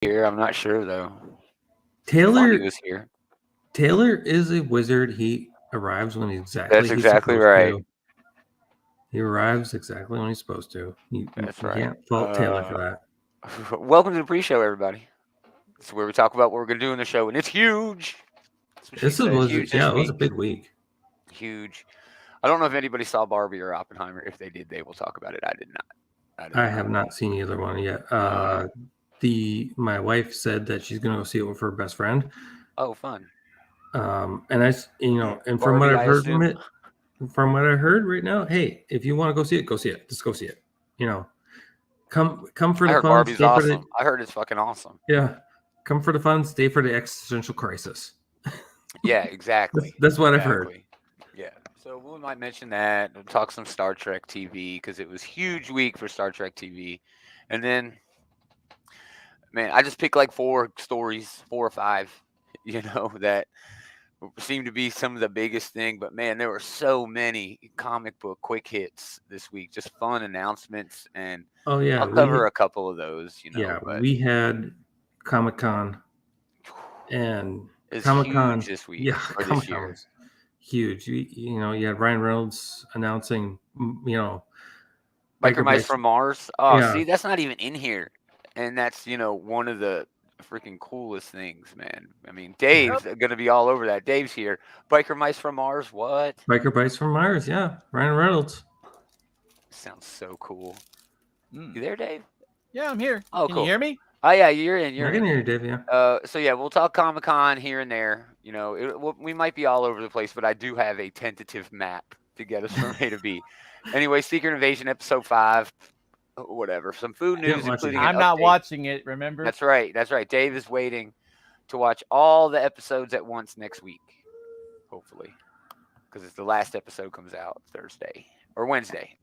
here. I'm not sure though. Taylor was here. Taylor is a wizard. He arrives when he's That's exactly right. to. He arrives exactly when he's supposed to. That's you right. can't fault Taylor for that. Welcome to the pre-show, everybody. This is where we talk about what we're going to do in the show, and it's huge. It was a big week. Huge. I don't know if anybody saw Barbie or Oppenheimer. If they did, they will talk about it. I did not. I have not seen either one yet. My wife said that she's going to go see it with her best friend. Oh, fun. And I, and from what I've heard from it, from what I heard right now, hey, if you want to go see it, go see it. Just go see it. Come for the fun. Barbie's awesome. I heard it's fucking awesome. Yeah, come for the fun. Stay for the existential crisis. Yeah, exactly. That's what I've heard. Yeah. So we might mention that. We'll talk some Star Trek TV because it was a huge week for Star Trek TV, and then, man, I just picked like 4 stories, 4 or 5, that seemed to be some of the biggest thing, but man, there were so many comic book quick hits this week, just fun announcements, and I'll cover a couple of those. We had Comic-Con, and Comic-Con this week. Yeah, Comic-Con was huge. You had Ryan Reynolds announcing, Biker Mice from Mars. Oh, yeah. See, that's not even in here, and that's one of the freaking coolest things, man. I mean, Dave's gonna be all over that. Dave's here. Biker Mice from Mars. What? Biker Mice from Mars. Yeah, Ryan Reynolds. Sounds so cool. You there, Dave? Yeah, I'm here. Oh, Can cool. you hear me? Oh yeah, you're in. I can hear you, Dave. Yeah. So yeah, we'll talk Comic-Con here and there. We might be all over the place, but I do have a tentative map to get us from A to B. Anyway, Secret Invasion episode 5. Whatever. Some food news, including I'm not watching it. Remember? That's right. Dave is waiting to watch all the episodes at once next week, hopefully, because it's the last episode comes out Thursday or Wednesday.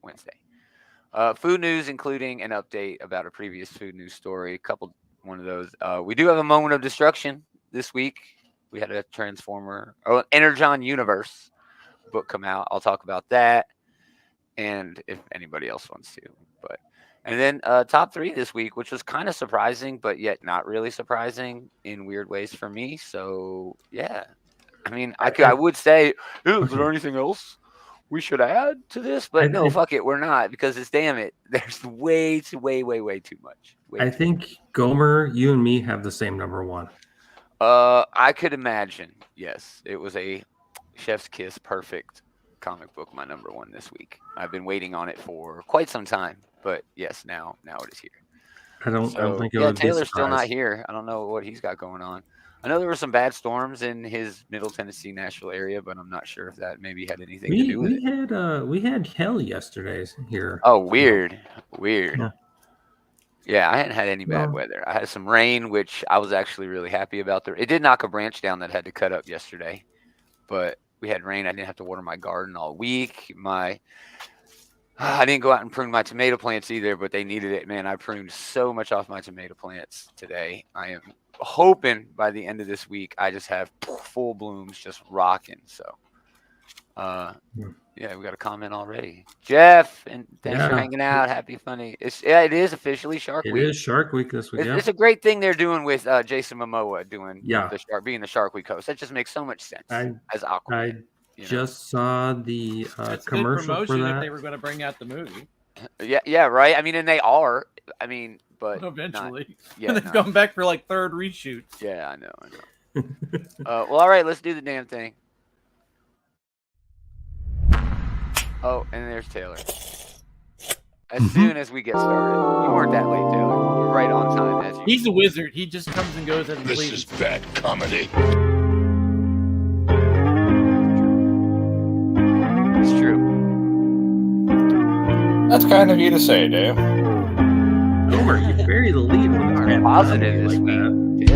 Food news, including an update about a previous food news story. One of those. We do have a moment of destruction this week. We had a Energon Universe book come out. I'll talk about that, and if anybody else wants to, And then top 3 this week, which was kind of surprising, but yet not really surprising in weird ways for me. So, yeah. I mean, I would say, is there anything else we should add to this? But no, fuck it. We're not, because there's way too much. I think, Gomer, you and me have the same number 1. I could imagine. Yes. It was a chef's kiss perfect comic book, my number 1 this week. I've been waiting on it for quite some time. But yes, now it is here. I don't think it would be Taylor's still not here. I don't know what he's got going on. I know there were some bad storms in his Middle Tennessee, Nashville area, but I'm not sure if that maybe had anything to do with it. We had hell yesterday here. Oh, weird. Yeah, I hadn't had any bad weather. I had some rain, which I was actually really happy about. It did knock a branch down that had to cut up yesterday, but we had rain. I didn't have to water my garden all week. I didn't go out and prune my tomato plants either, but they needed it. Man, I pruned so much off my tomato plants today. I am hoping by the end of this week, I just have full blooms just rocking. So, yeah, we got a comment already. Jeff, and thanks for hanging out. Happy funny. It is officially Shark Week. It is Shark Week this week. It's a great thing they're doing with Jason Momoa being the Shark Week host. That just makes so much sense as Aquaman. Just saw the commercial for that. They were going to bring out the movie. Yeah, right. I mean, and they are. I mean, but eventually, they've gone back for like 3rd reshoot. Yeah, I know. Well, all right, let's do the damn thing. Oh, and there's Taylor. As soon as we get started, you weren't that late, Taylor. You're right on time. He's a wizard. He just comes and goes as he pleases. This is bad comedy. That's kind of you to say, Dave. Gomer, you bury the lead when it's positive this week.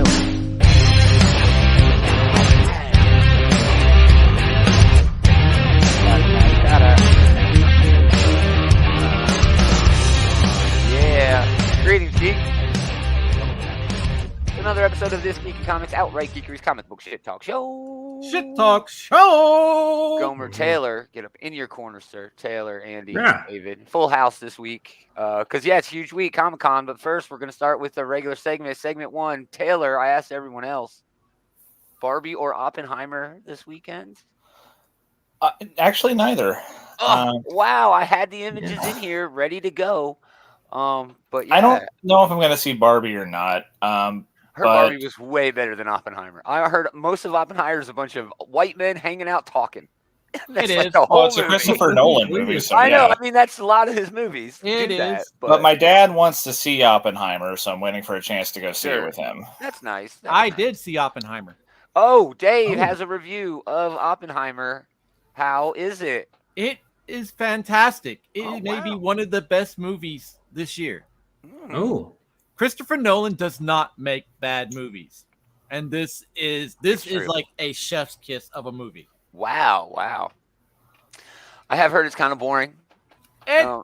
Yeah. Greetings, Geek. another episode of This Geek in Comics Outright Geekery's Comic Book Shit Talk Show. Shit Talk Show. Gomer Taylor, get up in your corner, sir. Taylor, Andy, Yeah. David. Full house this week. Because, it's a huge week, Comic-Con. But first, we're going to start with the regular segment. Segment 1. Taylor, I asked everyone else, Barbie or Oppenheimer this weekend? Actually, neither. Wow, I had the images in here ready to go. But yeah. I don't know if I'm going to see Barbie or not. Barbie was way better than Oppenheimer. I heard most of Oppenheimer is a bunch of white men hanging out talking. It is. Well, it's a Christopher Nolan movie, so I know. yeah. I mean, that's a lot of his movies. It is. But my dad wants to see Oppenheimer, so I'm waiting for a chance to go see it with him. That's nice. I did see Oppenheimer. Oh, Dave has a review of Oppenheimer. How is it? It is fantastic. It may be one of the best movies this year. Oh, Christopher Nolan does not make bad movies, and this is like a chef's kiss of a movie. Wow. I have heard it's kind of boring. There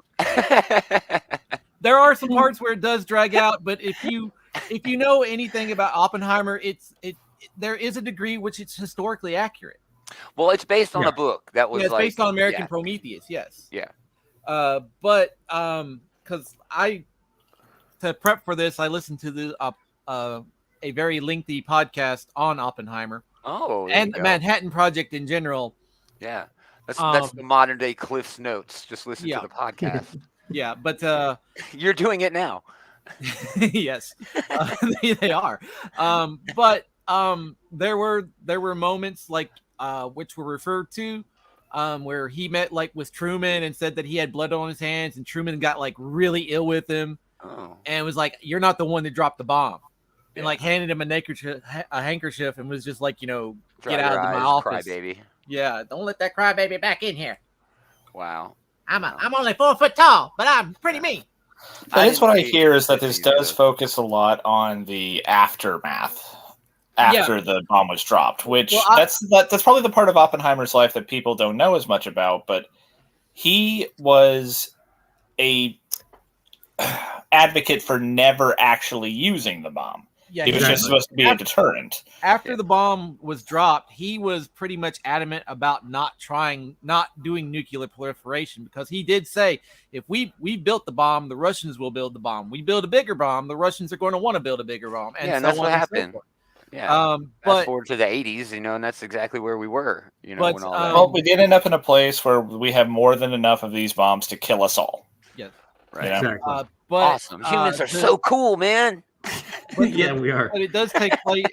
are some parts where it does drag out, but if you know anything about Oppenheimer, there is a degree which it's historically accurate. Well, it's based on a book that was it's based on American Prometheus. Yes. Yeah. But because to prep for this, I listened to a very lengthy podcast on Oppenheimer. Oh, and the Manhattan Project in general. Yeah, that's the modern day Cliff's Notes. Just listen to the podcast. Yeah, but you're doing it now. Yes, they are. But there were moments like which were referred to where he met with Truman and said that he had blood on his hands, and Truman got really ill with him and was like, "You're not the one that dropped the bomb." And handed him a handkerchief and was just like, get out of my office, crybaby. Yeah, don't let that crybaby back in here. Wow, I'm only 4 foot tall, but I'm pretty mean. That's what I hear is that this does focus a lot on the aftermath after the bomb was dropped, which that's probably the part of Oppenheimer's life that people don't know as much about. But he was a advocate for never actually using the bomb. Yeah, he was just supposed to be a deterrent. After the bomb was dropped, he was pretty much adamant about not doing nuclear proliferation, because he did say, if we built the bomb, the Russians will build the bomb. We build a bigger bomb, the Russians are going to want to build a bigger bomb. And that's what happened. Yeah. Fast forward to the 80s, and that's exactly where we were. Well, we did end up in a place where we have more than enough of these bombs to kill us all. Yes. Right. Exactly. Awesome. Humans are so cool, man. Yeah, we are. But it does take place.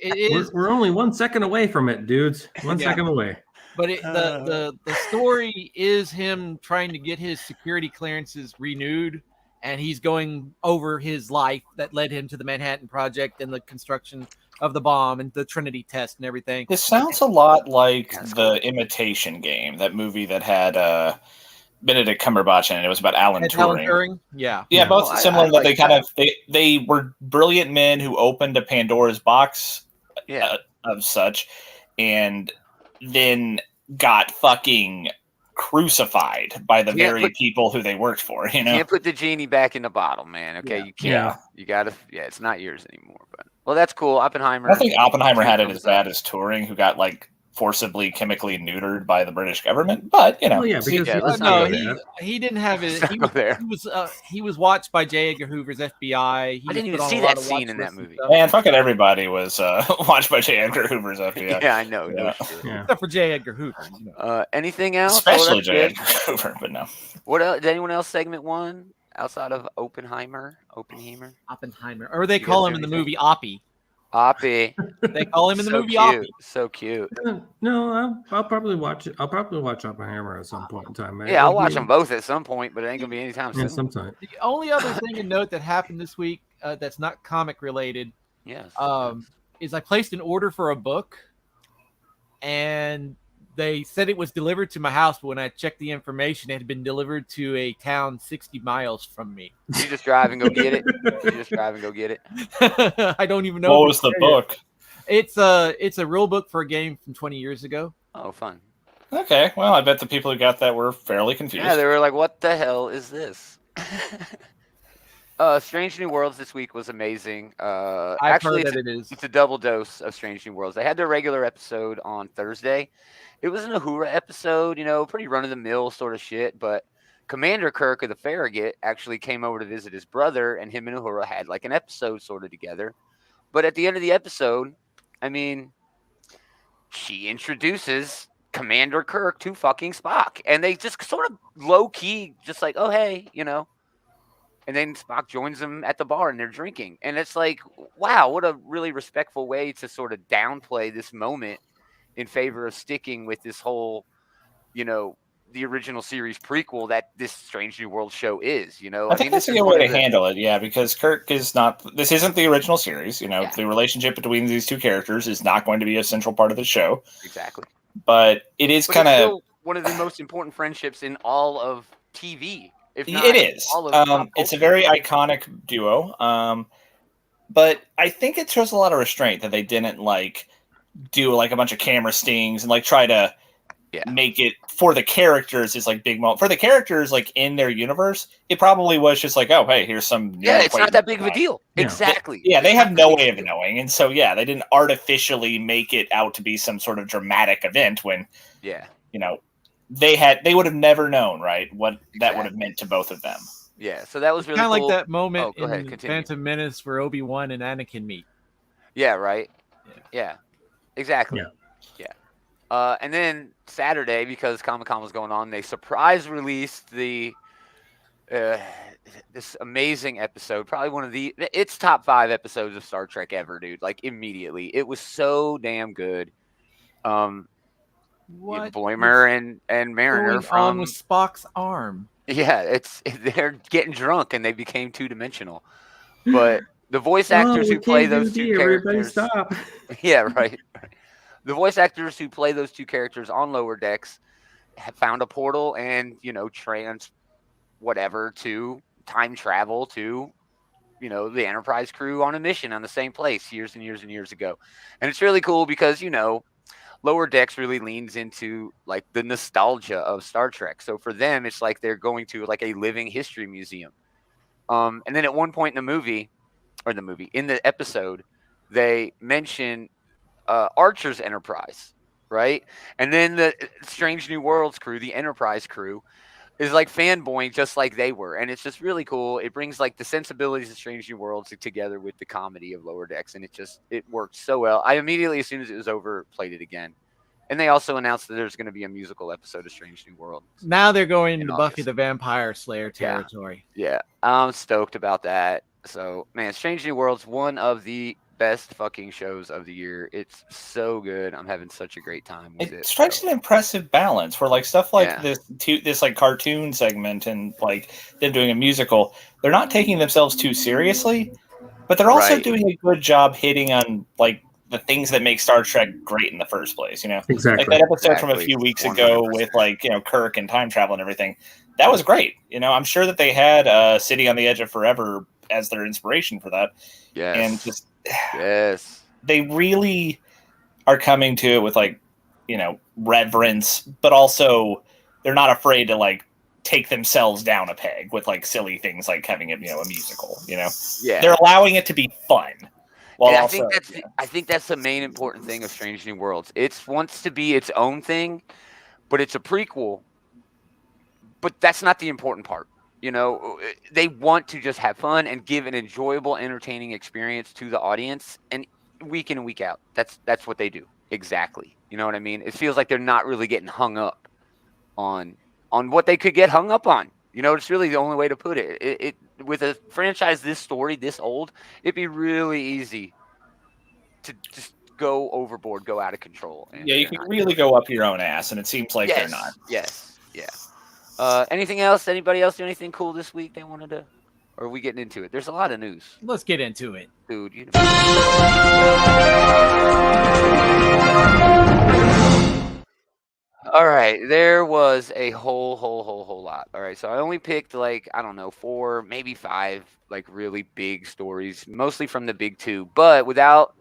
We're only 1 second away from it, dudes. 1 second away. But the story is him trying to get his security clearances renewed, and he's going over his life that led him to the Manhattan Project and the construction of the bomb and the Trinity test and everything. This sounds a lot like The Imitation Game, that movie that had Benedict Cumberbatch in it. It was about Alan Turing. Yeah, both similar. That they were brilliant men who opened a Pandora's box, of such, and then got fucking crucified by the very people who they worked for. You can't put the genie back in the bottle, man. Okay, you can't. Yeah. You gotta. Yeah, it's not yours anymore. But that's cool. Oppenheimer. I think Oppenheimer had it as bad as Turing, who got forcibly chemically neutered by the British government, but he didn't have it. He was watched by J. Edgar Hoover's FBI. I didn't even see that scene in that movie. Man, fucking everybody was watched by J. Edgar Hoover's FBI. Yeah, I know. Except for J. Edgar Hoover. Anything else? Especially J. Edgar Hoover, but no. What else? Did anyone else segment 1 outside of Oppenheimer, or they call him in the movie Oppie. They call him in the movie Oppie. So cute. No, I'll probably watch it. I'll probably watch Oppenheimer at some point in time. Yeah, I'll watch them both at some point, but it ain't gonna be anytime soon. Sometime. The only other thing to note that happened this week that's not comic related, is I placed an order for a book, and they said it was delivered to my house, but when I checked the information, it had been delivered to a town 60 miles from me. You just drive and go get it? I don't even know. What was the book? It's a rule book for a game from 20 years ago. Oh, fun. Okay, well, I bet the people who got that were fairly confused. Yeah, they were like, what the hell is this? Strange New Worlds this week was amazing. I've Actually, heard that it is. it's a double dose of Strange New Worlds. They had their regular episode on Thursday. It was an Uhura episode, pretty run of the mill sort of shit. But Commander Kirk of the Farragut actually came over to visit his brother, and him and Uhura had like an episode sort of together. But at the end of the episode, I mean, she introduces Commander Kirk to fucking Spock, and they just sort of low key, just like, oh hey, and then Spock joins them at the bar and they're drinking. And it's like, wow, what a really respectful way to sort of downplay this moment in favor of sticking with this whole, the original series prequel that this Strange New World show is, I think that's a good way to handle it, yeah, because Kirk is not, this isn't the original series, the relationship between these two characters is not going to be a central part of the show. Exactly. But it is kind of one of the most important friendships in all of TV. It is. It's a very iconic duo. But I think it shows a lot of restraint that they didn't do a bunch of camera stings and try to make it for the characters is big moment for the characters in their universe. It probably was just oh hey, here's some it's not that big of a deal. Yeah. Exactly. They have no way of knowing, and so they didn't artificially make it out to be some sort of dramatic event when they would have never known, right, what that would have meant to both of them. Yeah, so that was really kind of cool. like that moment in Phantom Menace where Obi-Wan and Anakin meet. Yeah, right. Yeah, exactly. Yeah. And then Saturday, because Comic-Con was going on, they surprise released this amazing episode, probably one of it's top 5 episodes of Star Trek ever, dude. Immediately, it was so damn good. What Boimer and Mariner from with Spock's arm? Yeah, they're getting drunk and they became 2-dimensional. But the voice actors who play those two characters, stop. Yeah, right. The voice actors who play those two characters on Lower Decks have found a portal and to time travel to the Enterprise crew on a mission on the same place years and years and years ago. And it's really cool because Lower Decks really leans into the nostalgia of Star Trek. So for them, it's like they're going to a living history museum. And then at one point in the episode, they mention Archer's Enterprise, right? And then the Strange New Worlds crew, the Enterprise crew, is fanboying just like they were. And it's just really cool. It brings the sensibilities of Strange New Worlds together with the comedy of Lower Decks. And it worked so well. I immediately, as soon as it was over, played it again. And they also announced that there's going to be a musical episode of Strange New Worlds. Now they're going into Buffy the Vampire Slayer territory. Yeah, I'm stoked about that. So, man, Strange New Worlds, one of the best fucking shows of the year. It's so good. I'm having such a great time with it. It strikes an impressive balance where stuff this cartoon segment and them doing a musical, they're not taking themselves too seriously, but they're also doing a good job hitting on the things that make Star Trek great in the first place. Exactly. That episode from a few weeks ago 100%. With Kirk and time travel and everything. That was great. I'm sure that they had City on the Edge of Forever as their inspiration for that. Yes. And just they really are coming to it with reverence, but also they're not afraid to take themselves down a peg with silly things like having a musical. They're allowing it to be fun. I think that's the main important thing of Strange New Worlds. It wants to be its own thing, but it's a prequel. But that's not the important part. They want to just have fun and give an enjoyable, entertaining experience to the audience, and week in and week out. That's what they do. Exactly. You know what I mean? It feels like they're not really getting hung up on what they could get hung up on. It's really the only way to put it. It with a franchise this story, this old, it'd be really easy to just go overboard, go out of control. You can really go up your own ass, and it seems like they're not. Yes. Yeah. Anything else? Anybody else do anything cool this week they wanted to? Or are we getting into it? There's a lot of news. Let's get into it. Dude, All right, there was a whole lot. All right, so I only picked 4, maybe 5 really big stories, mostly from the big 2, but without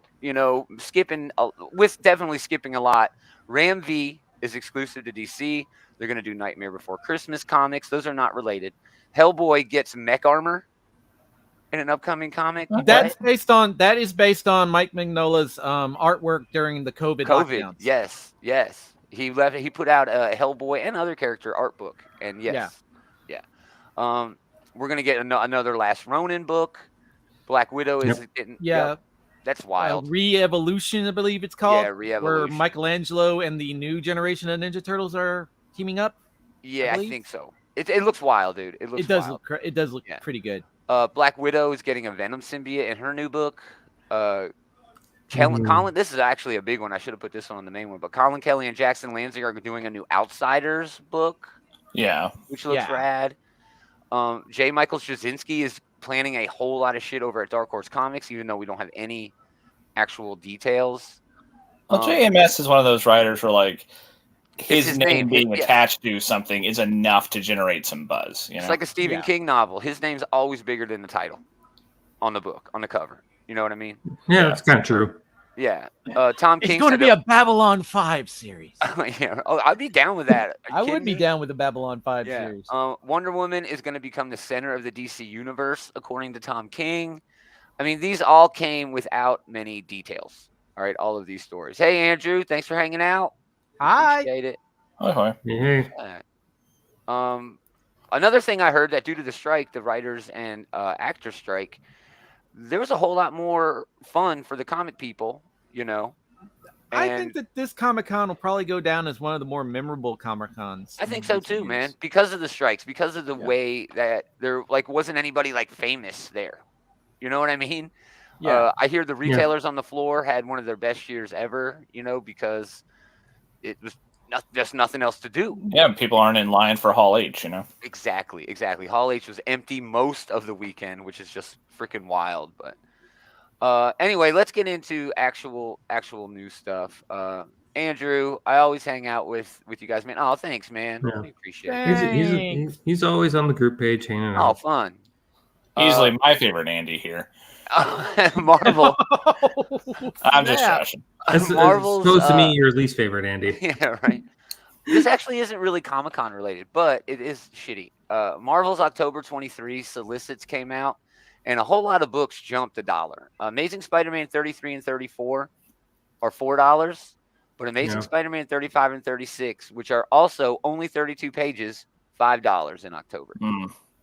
definitely skipping a lot. Ram V is exclusive to DC. They're going to do Nightmare Before Christmas comics. Those are not related. Hellboy gets mech armor. in an upcoming comic. That is based on Mike Mignola's artwork during the COVID lockdowns. Yes. He put out a Hellboy and other character art book, and yeah. We're gonna get another Last Ronin book. Black Widow is getting that's wild. Re-Evolution, I believe it's called. Yeah, Re-Evolution. Where Michelangelo and the new generation of Ninja Turtles are teaming up. Yeah, I think so. It looks wild, dude. It does look pretty good. Black Widow is getting a Venom symbiote in her new book. Colin, this is actually a big one. I should have put this on the main one, but Colin Kelly and Jackson Lansing are doing a new Outsiders book. Yeah, which looks rad. J. Michael Straczynski is planning a whole lot of shit over at Dark Horse Comics, even though we don't have any actual details. Well, JMS is one of those writers where like his name being attached to something is enough to generate some buzz. You know? It's like a Stephen King novel. His name's always bigger than the title on the book, on the cover. You know what I mean? Yeah, that's kind of true. Yeah. Tom King. It's going to be a Babylon 5 series. Yeah. Oh, I'd be down with that. I would be down with the Babylon 5 series. Wonder Woman is going to become the center of the DC universe, according to Tom King. I mean, these all came without many details. All right, all of these stories. Hey, Andrew, thanks for hanging out. Hi. Appreciate it. Hi. Yeah. Another thing I heard that due to the strike, the writers and actors strike, there was a whole lot more fun for the comic people, you know. And I think that this Comic-Con will probably go down as one of the more memorable Comic-Cons. I think so too, man. Because of the strikes, because of the way that there wasn't anybody like famous there. You know what I mean? Yeah. I hear the retailers on the floor had one of their best years ever, you know, because it was just nothing else to do. Yeah, people aren't in line for Hall H, you know. Exactly. Hall H was empty most of the weekend, which is just freaking wild. But anyway, let's get into actual news stuff. Andrew, I always hang out with you guys, man. Oh, thanks, man. Yeah. I appreciate it. He's always on the group page hanging out. Oh, fun. Easily my favorite Andy here. Marvel. I'm just joshing. Marvel's supposed to me your least favorite, Andy. Yeah, right. This actually isn't really Comic-Con related, but it is shitty. Marvel's October 23 solicits came out, and a whole lot of books jumped $1. Amazing Spider-Man 33 and 34 are $4, but Amazing Spider-Man 35 and 36, which are also only 32 pages, $5 in October.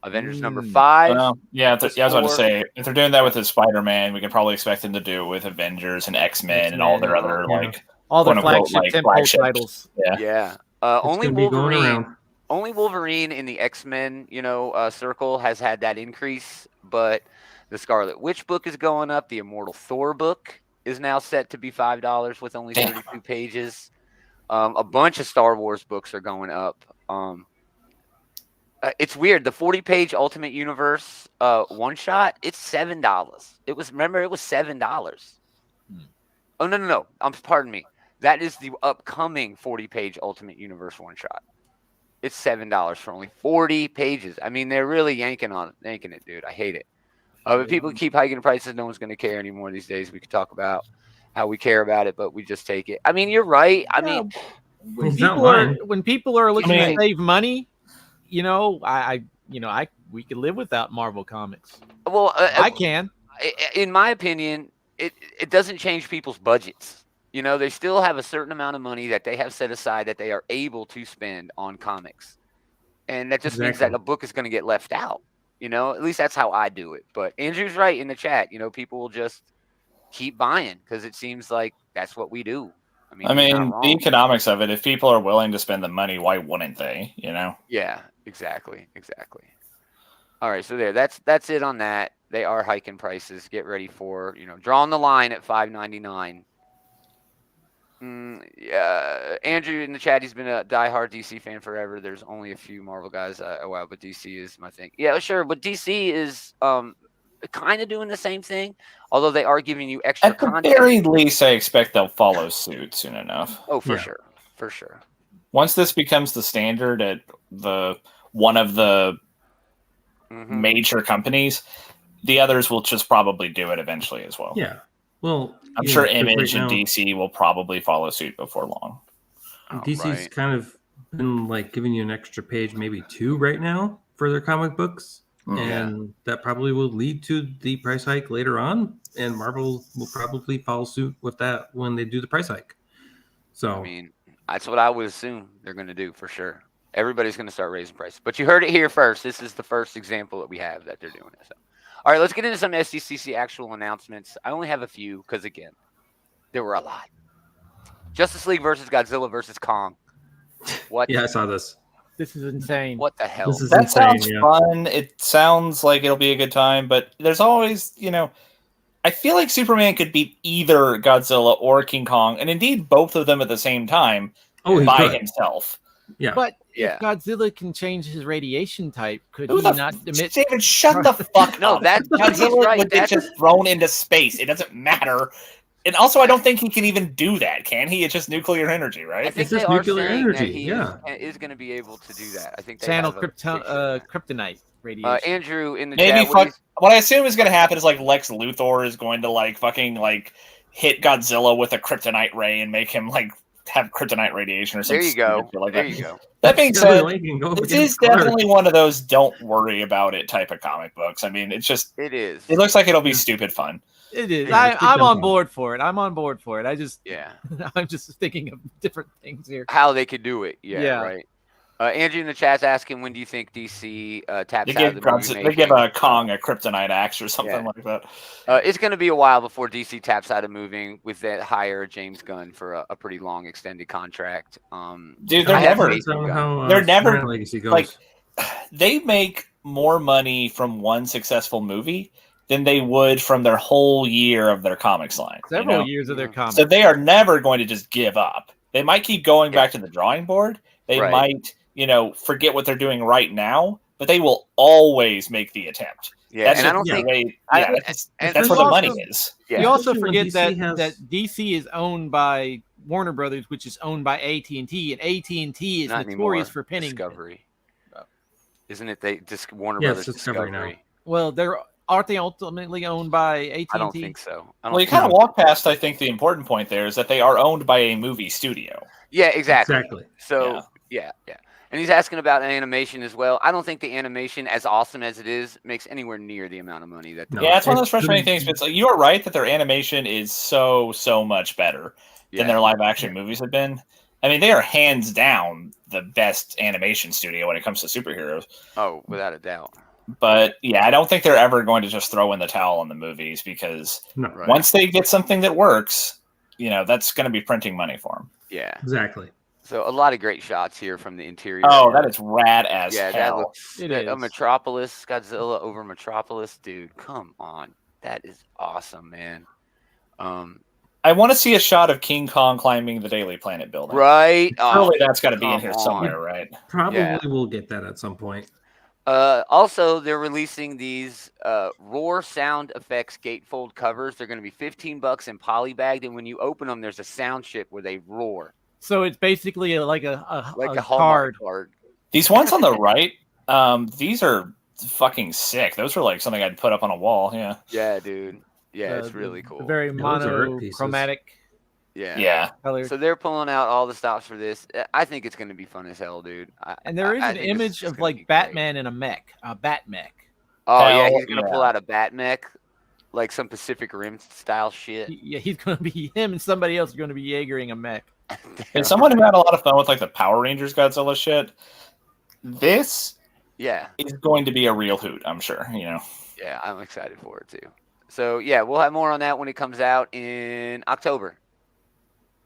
Avengers number 5. Well, I was about to say, if they're doing that with the Spider-Man, we can probably expect them to do it with Avengers and X-Men and all their other all their flagship titles. Yeah. Only Wolverine in the X-Men, circle has had that increase, but the Scarlet Witch book is going up. The Immortal Thor book is now set to be $5 with only 32 pages. A bunch of Star Wars books are going up. It's weird. The 40-page Ultimate Universe one shot, it's $7. It was $7. Oh no. Pardon me. That is the upcoming 40-page Ultimate Universe one shot. It's $7 for only 40 pages. I mean, they're really yanking it, dude. I hate it. But people keep hiking the prices. No one's going to care anymore these days. We could talk about how we care about it, but we just take it. I mean, you're right. I mean, when people are looking to save money, we could live without Marvel Comics. Well, I can. In my opinion, it doesn't change people's budgets. They still have a certain amount of money that they have set aside that they are able to spend on comics. And that just means that a book is going to get left out. At least that's how I do it. But Andrew's right in the chat. People will just keep buying because it seems like that's what we do. I mean, the economics of it, if people are willing to spend the money, why wouldn't they, Yeah, exactly. All right, so that's it on that. They are hiking prices. Get ready for, drawing the line at $5.99. Andrew in the chat, he's been a diehard DC fan forever. There's only a few Marvel guys. But DC is my thing. Yeah, sure. But DC is kind of doing the same thing, although they are giving you extra content. At the very least, I expect they'll follow suit soon enough. Oh, for sure. Once this becomes the standard at one of the major companies, the others will just probably do it eventually as well. Yeah. Well, I'm sure Image and DC will probably follow suit before long. DC's kind of been like giving you an extra page, maybe 2 right now for their comic books. and that probably will lead to the price hike later on. And Marvel will probably follow suit with that when they do the price hike. So I mean, that's what I would assume they're going to do for sure. Everybody's going to start raising prices. But you heard it here first. This is the first example that we have that they're doing it. So, all right, let's get into some SDCC actual announcements. I only have a few because, again, there were a lot. Justice League versus Godzilla versus Kong. What? Yeah, I saw this. This is insane. What the hell? This is That insane, sounds yeah. fun. It sounds like it'll be a good time, but there's always, I feel like Superman could beat either Godzilla or King Kong, and indeed both of them at the same time by himself. Yeah. But if Godzilla can change his radiation type, could Who he not emit? David, shut the fuck No, up. that's Godzilla right. would get just thrown into space. It doesn't matter. And also, I don't think he can even do that, can he? It's just nuclear energy, right? I think it's just they are nuclear saying energy. that he is going to be able to do that. I think they Channel have a kryptonite radiation. Andrew in the Maybe chat. what I assume is going to happen is like Lex Luthor is going to fucking hit Godzilla with a kryptonite ray and make him have kryptonite radiation or something. There you go. Like there that. you go. That being said, this is definitely one of those don't worry about it type of comic books. I mean, it is. It looks like it'll be stupid fun. It is. Yeah, I'm on board for it. I just I'm just thinking of different things here. How they could do it. Yeah. Right. Andrew in the chat's asking, when do you think DC taps out of the movie making? They give a Kong a kryptonite axe or something like that. It's going to be a while before DC taps out of moving with that hire James Gunn for a pretty long extended contract. Dude, they're never like they make more money from one successful movie than they would from their whole year of their comics line. Several years of their comics. So they are never going to just give up. They might keep going back to the drawing board. They might, forget what they're doing right now, but they will always make the attempt. Yeah, that's and I don't think that's where the money is. Yeah. You also forget that DC is owned by Warner Brothers, which is owned by AT&T, and AT&T is notorious for pinning Discovery. Isn't it? Warner Brothers Discovery. Now. Well, aren't they ultimately owned by AT&T? I don't think so. You kind of walk past, I think, the important point there is that they are owned by a movie studio. Yeah, exactly. So, yeah. And he's asking about animation as well. I don't think the animation, as awesome as it is, makes anywhere near the amount of money that. Yeah, it's one of those frustrating things. But you are right that their animation is so much better than their live action movies have been. I mean, they are hands down the best animation studio when it comes to superheroes. Oh, without a doubt. But yeah, I don't think they're ever going to just throw in the towel on the movies because once they get something that works, that's going to be printing money for them. Yeah, exactly. So a lot of great shots here from the interior. Oh, that is rad as hell. That looks, a Metropolis, Godzilla over Metropolis, dude. Come on, that is awesome, man. I want to see a shot of King Kong climbing the Daily Planet building. Right. Surely that's got to be in here somewhere, right? Probably we'll get that at some point. Also, they're releasing these Roar sound effects gatefold covers. They're going to be $15 in polybagged, and when you open them, there's a sound chip where they roar. So it's basically like a card. These ones on the right, these are fucking sick. Those are like something I'd put up on a wall. Yeah. Yeah, dude. Yeah, it's really cool. Very monochromatic. Yeah. So they're pulling out all the stops for this. I think it's going to be fun as hell, dude. And there is an image of like Batman in a bat mech. Oh yeah, he's going to pull out a bat mech, like some Pacific Rim style shit. Yeah, he's going to be him, and somebody else is going to be Jaegering a mech. And someone who had a lot of fun with like the Power Rangers Godzilla shit. This, is going to be a real hoot. I'm sure. Yeah, I'm excited for it too. So yeah, we'll have more on that when it comes out in October.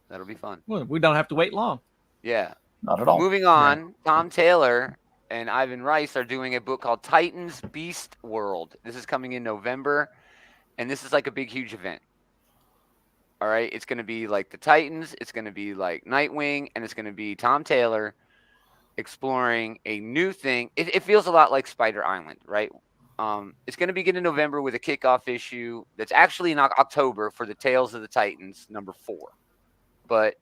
That'll be fun. Well, we don't have to wait long. Yeah. Not at all. Moving on, Tom Taylor and Ivan Rice are doing a book called Titans Beast World. This is coming in November, and this is like a big, huge event. All right? It's going to be like the Titans. It's going to be like Nightwing, and it's going to be Tom Taylor exploring a new thing. It feels a lot like Spider Island, right? It's going to begin in November with a kickoff issue that's actually in October for the Tales of the Titans, number 4. But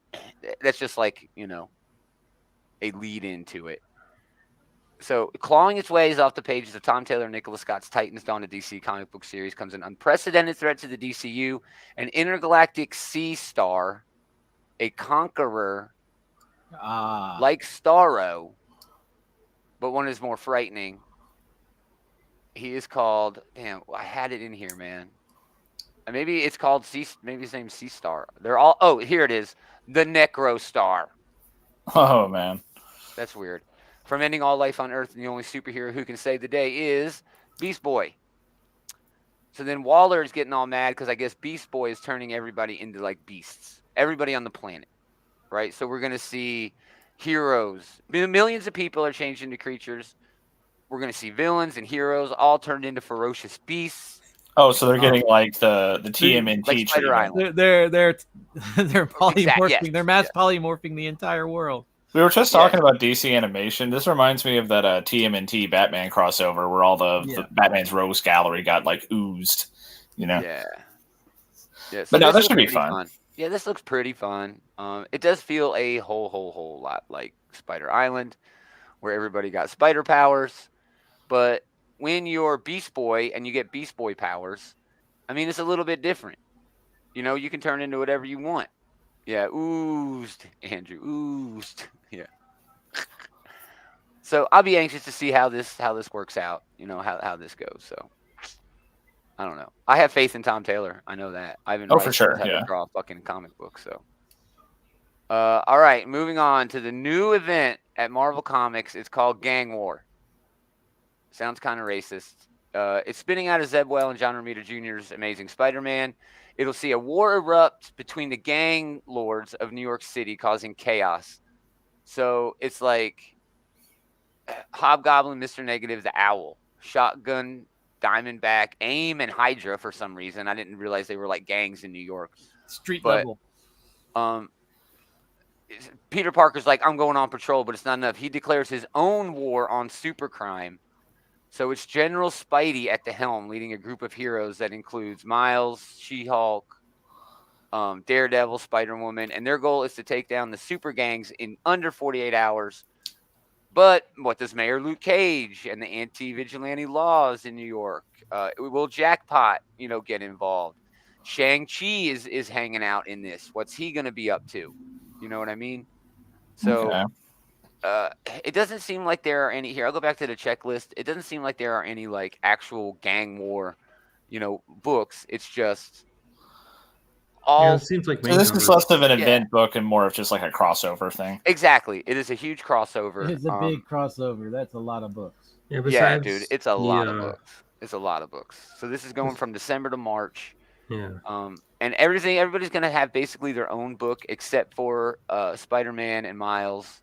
that's just like, a lead into it. So clawing its ways off the pages of Tom Taylor and Nicholas Scott's Titans Dawn of DC comic book series comes an unprecedented threat to the DCU, an intergalactic sea star, a conqueror like Starro, but one is more frightening, He is called. Damn, I had it in here, man. Maybe it's called Sea. Maybe his name's Sea Star. They're all. Oh, here it is. The Necro Star. Oh man, that's weird. From ending all life on Earth, the only superhero who can save the day is Beast Boy. So then Waller is getting all mad because I guess Beast Boy is turning everybody into like beasts. Everybody on the planet, right? So we're gonna see heroes. Millions of people are changed into creatures. We're gonna see villains and heroes all turned into ferocious beasts. Oh, so they're getting like the TMNT like Spider treatment. They're polymorphing. Exact, yes, they're mass polymorphing the entire world. We were just talking about DC animation. This reminds me of that TMNT Batman crossover where all the Batman's Rose Gallery got like oozed. You know. Yeah. So but no, this should be fun. Yeah, this looks pretty fun. It does feel a whole lot like Spider Island, where everybody got spider powers. But when you're Beast Boy and you get Beast Boy powers, I mean, it's a little bit different. You know, you can turn into whatever you want. Yeah, oozed, Andrew, oozed. Yeah. So I'll be anxious to see how this works out. You know how this goes. So I don't know. I have faith in Tom Taylor. I know that. I've been for sure. Yeah. To draw a fucking comic book. So. All right, moving on to the new event at Marvel Comics. It's called Gang War. Sounds kind of racist. It's spinning out of Zeb Well and John Romita Jr.'s Amazing Spider-Man. It'll see a war erupt between the gang lords of New York City, causing chaos. So it's like Hobgoblin, Mr. Negative, the Owl, Shotgun, Diamondback, AIM, and Hydra for some reason. I didn't realize they were like gangs in New York. Street level. Peter Parker's like, I'm going on patrol, but it's not enough. He declares his own war on supercrime. So it's General Spidey at the helm, leading a group of heroes that includes Miles, She-Hulk, Daredevil, Spider-Woman, and their goal is to take down the super gangs in under 48 hours. But what does Mayor Luke Cage and the anti-vigilante laws in New York? Will Jackpot, get involved? Shang-Chi is hanging out in this. What's he going to be up to? You know what I mean? So... Okay. It doesn't seem like there are any here. I'll go back to the checklist. It doesn't seem like there are any like actual gang war, books. It's just all. It seems like so this is less of an event book and more of just like a crossover thing. Exactly. It is a huge crossover. It's a big crossover. That's a lot of books. Yeah, dude. It's a lot of books. It's a lot of books. So this is going from December to March. Yeah. And everybody's gonna have basically their own book except for Spider-Man and Miles.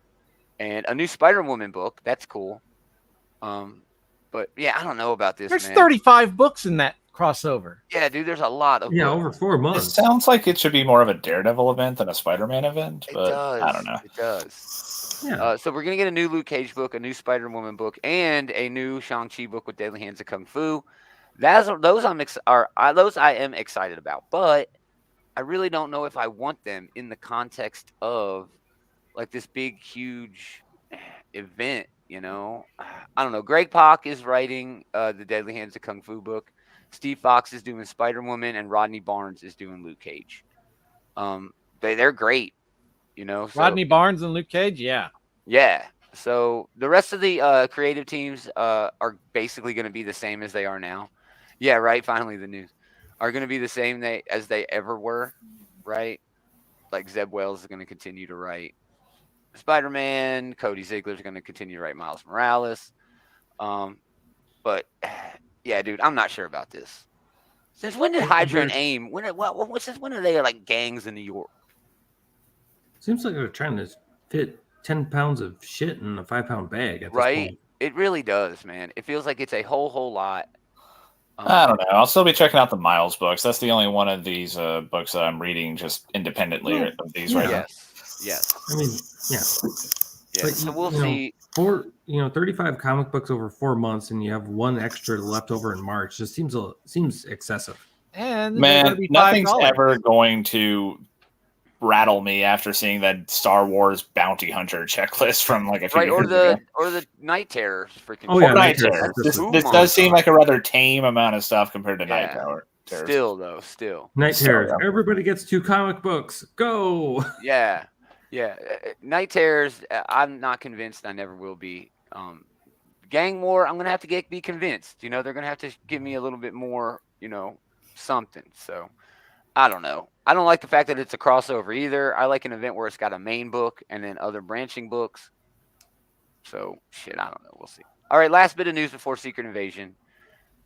And a new Spider-Woman book. That's cool. But yeah, I don't know about this. There's 35 books in that crossover. Yeah, dude, there's a lot of books. Over 4 months. It sounds like it should be more of a Daredevil event than a Spider-Man event, but I don't know. It does. Yeah. So we're gonna get a new Luke Cage book, a new Spider-Woman book, and a new Shang-Chi book with Deadly Hands of Kung Fu. Those I am excited about, but I really don't know if I want them in the context of like this big, huge event, I don't know. Greg Pak is writing the Deadly Hands of Kung Fu book. Steve Fox is doing Spider-Woman, and Rodney Barnes is doing Luke Cage. They're great, So, Rodney Barnes and Luke Cage, yeah. Yeah. So the rest of the creative teams are basically going to be the same as they are now. Yeah, right. Finally, the news are going to be the same as they ever were, right? Like Zeb Wells is going to continue to write Spider-Man. Cody Ziegler's going to continue to write Miles Morales. But yeah, dude, I'm not sure about this. Since when did Hydra and AIM? When are they like gangs in New York? Seems like they're trying to fit 10 pounds of shit in a 5-pound bag. At this point. It really does, man. It feels like it's a whole lot. I don't know. I'll still be checking out the Miles books. That's the only one of these books that I'm reading just independently of these right now. Yes. I mean, yeah. But, so we'll see. 35 comic books over 4 months, and you have one extra left over in March. Just seems excessive. And man, nothing's ever going to rattle me after seeing that Star Wars bounty hunter checklist from like a few years ago. Or the Night Terror freaking. Oh yeah, Night Terror. This does seem like a rather tame amount of stuff compared to Night Terror. Still. Night Terrors. Everybody gets 2 comic books. Go. Yeah. Night Terrors. I'm not convinced. I never will be. Gang War, I'm gonna have to be convinced. They're gonna have to give me a little bit more, something. So I don't know. I don't like the fact that it's a crossover either. I like an event where it's got a main book and then other branching books. So shit, I don't know. We'll see. All right, last bit of news before Secret Invasion.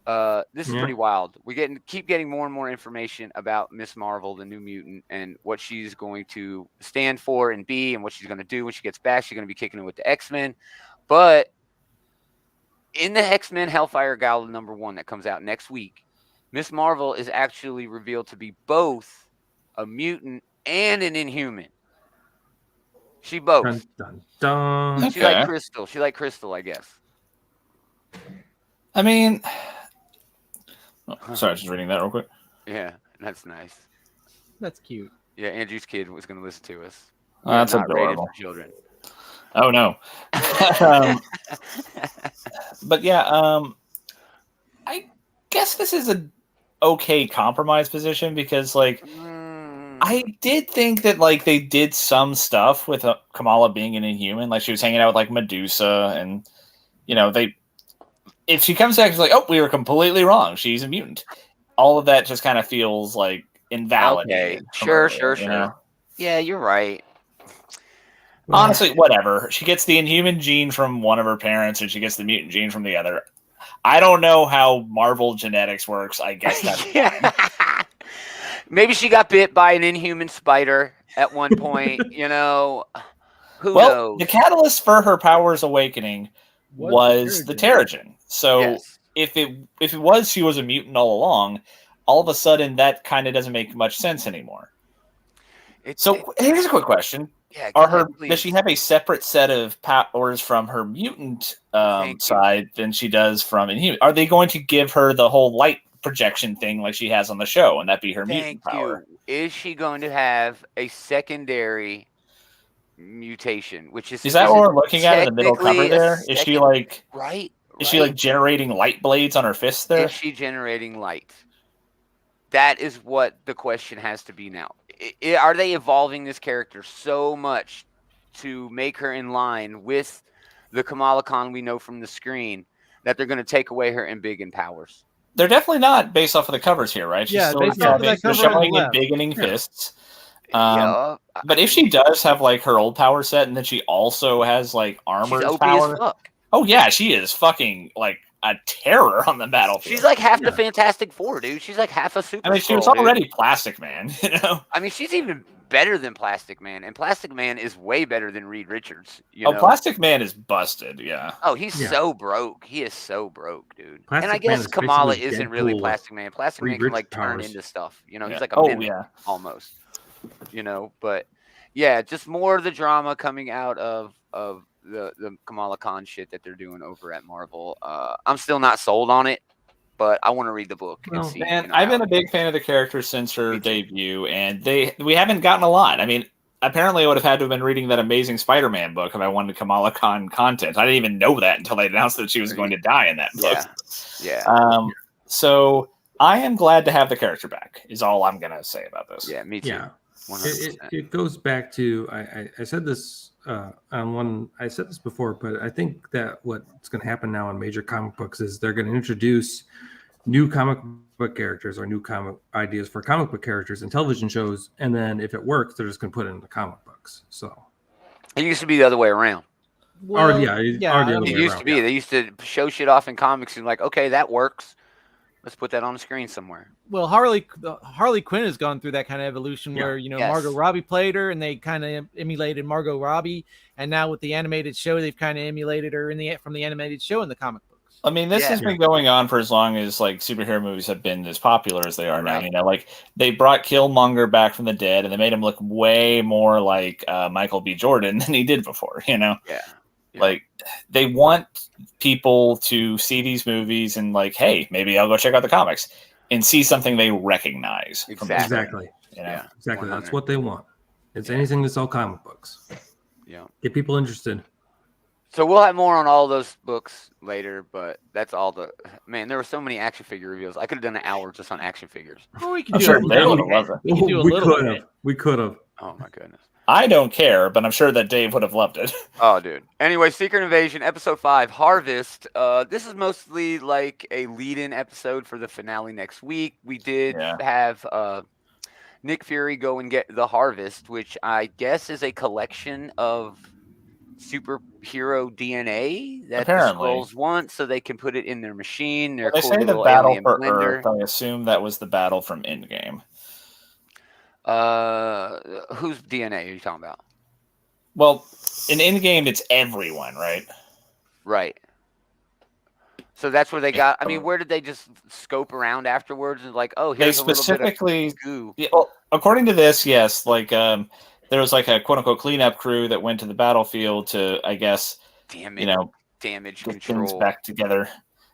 This is pretty wild. We keep getting more and more information about Miss Marvel, the New Mutant, and what she's going to stand for and be, and what she's going to do when she gets back. She's going to be kicking it with the X-Men. But in the X-Men Hellfire Gala #1 that comes out next week, Miss Marvel is actually revealed to be both a mutant and an Inhuman. She both. Dun, dun, dun. She like Crystal. She like Crystal, I guess. I mean, sorry, just reading that real quick. Yeah, that's nice. That's cute. Yeah, Andrew's kid was going to listen to us. That's not rated adorable. for children. Oh no. But yeah, I guess this is a okay compromise position because, like, I did think that like they did some stuff with Kamala being an Inhuman, like she was hanging out with like Medusa, and if she comes back, it's like, oh, we were completely wrong. She's a mutant. All of that just kind of feels like invalidated. Okay. Sure. Yeah, you're right. Honestly, whatever. She gets the Inhuman gene from one of her parents, and she gets the mutant gene from the other. I don't know how Marvel genetics works. I guess that's Maybe she got bit by an Inhuman spider at one point. Who knows? The catalyst for her powers awakening was the Terrigen. So if it was she was a mutant all along, all of a sudden that kind of doesn't make much sense anymore. Here's a quick question. Yeah, does she have a separate set of powers from her mutant side than she does from Inhuman? Are they going to give her the whole light projection thing like she has on the show, and that be her mutant power? Is she going to have a secondary mutation? Is that what we're looking at in the middle cover there? Is she like right? Is she like generating light blades on her fists there? Is she generating light? That is what the question has to be now. Are they evolving this character so much to make her in line with the Kamala Khan we know from the screen that they're going to take away her embiggen powers? They're definitely not based off of the covers here, right? She's still showing embiggening fists. But if she does have like her old power set, and then she also has like armored power. As fuck. Oh yeah, she is fucking like a terror on the battlefield. She's like half the Fantastic Four, dude. She's like half a super. I mean, she was already Plastic Man, I mean, she's even better than Plastic Man, and Plastic Man is way better than Reed Richards. Plastic Man is busted, yeah. Oh, he's so broke. He is so broke, dude. And I guess Kamala isn't really Plastic Man. Plastic Man can like turn into stuff. He's like a mimic almost. But yeah, just more of the drama coming out of the Kamala Khan shit that they're doing over at Marvel. I'm still not sold on it, but I want to read the book and see. Man, I've been a big fan of the character since her debut, and we haven't gotten a lot. I mean, apparently I would have had to have been reading that Amazing Spider-Man book if I wanted Kamala Khan content. I didn't even know that until they announced that she was going to die in that book. Yeah. So I am glad to have the character back, is all I'm going to say about this. Yeah, me too. Yeah. It goes back to I said this I said this before, but I think that what's going to happen now in major comic books is they're going to introduce new comic book characters or new comic ideas for comic book characters in television shows, and then if it works, they're just going to put it in the comic books. So it used to be the other way around. It used to be. They used to show shit off in comics and like, okay, that works. Let's put that on the screen somewhere. Well, Harley Quinn has gone through that kind of evolution where, Margot Robbie played her and they kind of emulated Margot Robbie. And now with the animated show, they've kind of emulated her from the animated show in the comic books. I mean, this has been going on for as long as like superhero movies have been as popular as they are now. Like they brought Killmonger back from the dead and they made him look way more like Michael B. Jordan than he did before, Yeah. Like they want people to see these movies and like, hey, maybe I'll go check out the comics and see something they recognize. Exactly. Exactly. 100. That's what they want. It's anything to sell comic books. Yeah. Get people interested. So we'll have more on all those books later, but that's all there were so many action figure reveals. I could have done an hour just on action figures. Well, we could do a little bit. We could have. Oh my goodness. I don't care, but I'm sure that Dave would have loved it. Oh, dude. Anyway, Secret Invasion, episode 5, Harvest. This is mostly like a lead-in episode for the finale next week. We did have Nick Fury go and get the Harvest, which I guess is a collection of superhero DNA that the Skrulls want, so they can put it in their machine. Their they cool say the little battle alien for blender. Earth. I assume that was the battle from Endgame. Whose DNA are you talking about? Well, in Endgame, it's everyone, right? Right. So that's where they got. I mean, where did they just scope around afterwards and like, oh, here's a little bit of goo? Yeah, well, according to this, yes, like there was like a quote unquote cleanup crew that went to the battlefield to, I guess, damage get control things back together.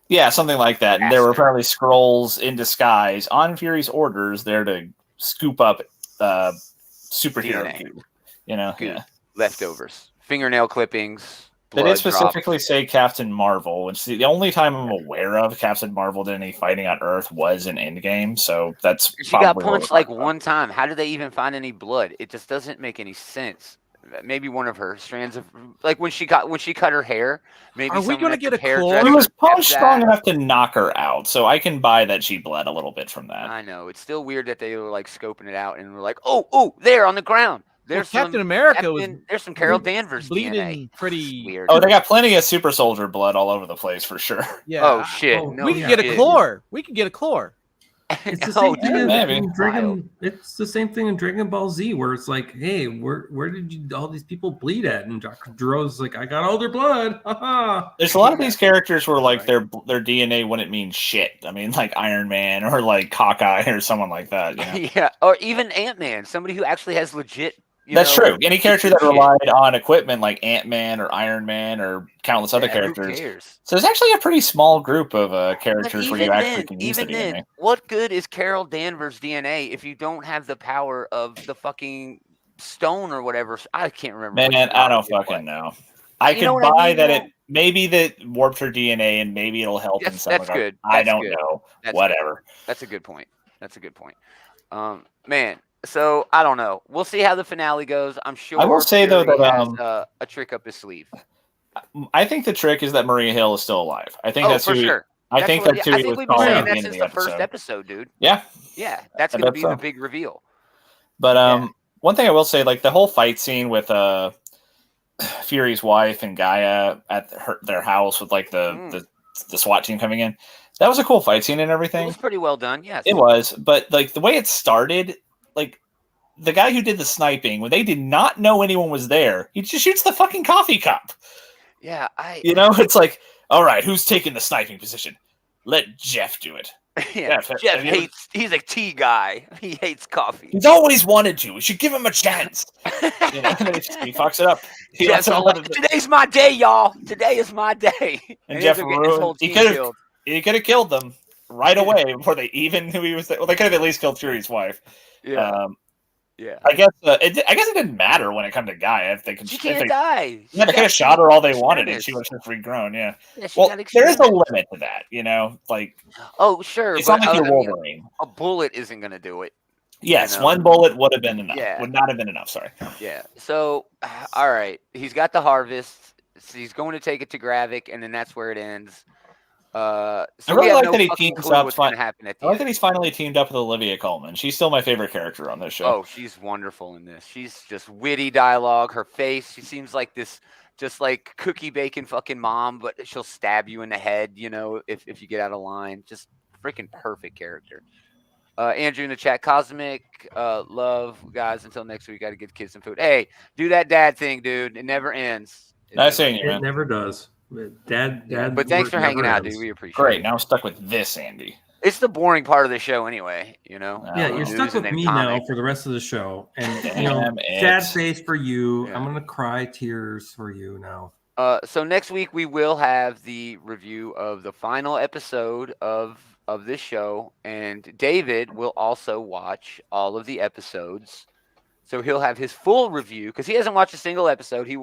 Yeah, something like that. And there were apparently Skrulls in disguise on Fury's orders there to scoop up superhero goo. Leftovers, fingernail clippings. They did specifically say Captain Marvel, which the only time I'm aware of Captain Marvel did any fighting on Earth was in Endgame, so that's she got punched like one time. How did they even find any blood? It just doesn't make any sense. Maybe one of her strands of like when she cut her hair. Maybe are we going to get a claw? It was punched strong enough to knock her out, so I can buy that she bled a little bit from that. I know it's still weird that they were like scoping it out and were like, oh, there on the ground. There's Captain America there's some Carol Danvers bleeding DNA. Pretty weird. Oh, they got plenty of super soldier blood all over the place for sure. Yeah. Oh shit. No, we can get a Clore. We can get a Clore. It's the same thing it's the same thing in Dragon Ball Z, where it's like, hey, where did all these people bleed at? And Dr. Dro's like, I got all their blood. There's a lot of these characters where like their DNA wouldn't mean shit. I mean, like Iron Man or like Hawkeye or someone like that. You know? Yeah, or even Ant-Man, somebody who actually has legit. That's true. Any character that relied on equipment like Ant-Man or Iron Man or countless other characters. Who cares? So it's actually a pretty small group of characters where you actually can use the DNA. What good is Carol Danvers' DNA if you don't have the power of the fucking stone or whatever? I can't remember. Man, I don't fucking know. I could buy that it maybe that warped her DNA and maybe it'll help in some regard. Good. I don't know. Whatever. That's a good point. Man. So I don't know. We'll see how the finale goes. I'm sure. I will say though that has, a trick up his sleeve. I think the trick is that Maria Hill is still alive. I think that's for sure. I think that's who he was calling at the end of the episode. First episode, dude. Yeah. Yeah, that's going to be the big reveal. But one thing I will say, like the whole fight scene with Fury's wife and Gaia at their house with like the SWAT team coming in, that was a cool fight scene and everything. It was pretty well done. Yes, it was. But like the way it started. Like the guy who did the sniping, when they did not know anyone was there, he just shoots the fucking coffee cup. Yeah, it's like, all right, who's taking the sniping position? Let Jeff do it. Yeah, Jeff hates. He's a tea guy. He hates coffee. He's always wanted to. We should give him a chance. He fucks it up. Today's my day, y'all. Today is my day. And Jeff ruined. He could have killed them right away before they even knew he was there. Well, they could have at least killed Fury's wife. Yeah. I guess it didn't matter when it comes to Gaia if they could. She can't die. Yeah, they could have shot her all they wanted, and she was just regrown. Yeah. Well, there is a limit to that, Like, oh sure, it's not like you're Wolverine. A bullet isn't going to do it. Yes, one bullet would have been enough. Yeah. Would not have been enough. Sorry. Yeah. So, all right, he's got the harvest. So he's going to take it to Gravik, and then that's where it ends. I really like that he teams up. I like that he's finally teamed up with Olivia Colman. She's still my favorite character on this show. Oh, she's wonderful in this. She's just witty dialogue. Her face, she seems like this, just like cookie bacon fucking mom, but she'll stab you in the head, if you get out of line. Just freaking perfect character. Andrew in the chat, Cosmic love, guys. Until next week, got to get the kids some food. Hey, do that dad thing, dude. It never ends. It never does. Dad. But thanks for hanging out, dude. We appreciate it. Great. Now I'm stuck with this, Andy. It's the boring part of the show anyway, Yeah, you're stuck with me now for the rest of the show. And, sad face for you. Yeah. I'm going to cry tears for you now. So next week we will have the review of the final episode of this show. And David will also watch all of the episodes. So he'll have his full review because he hasn't watched a single episode. We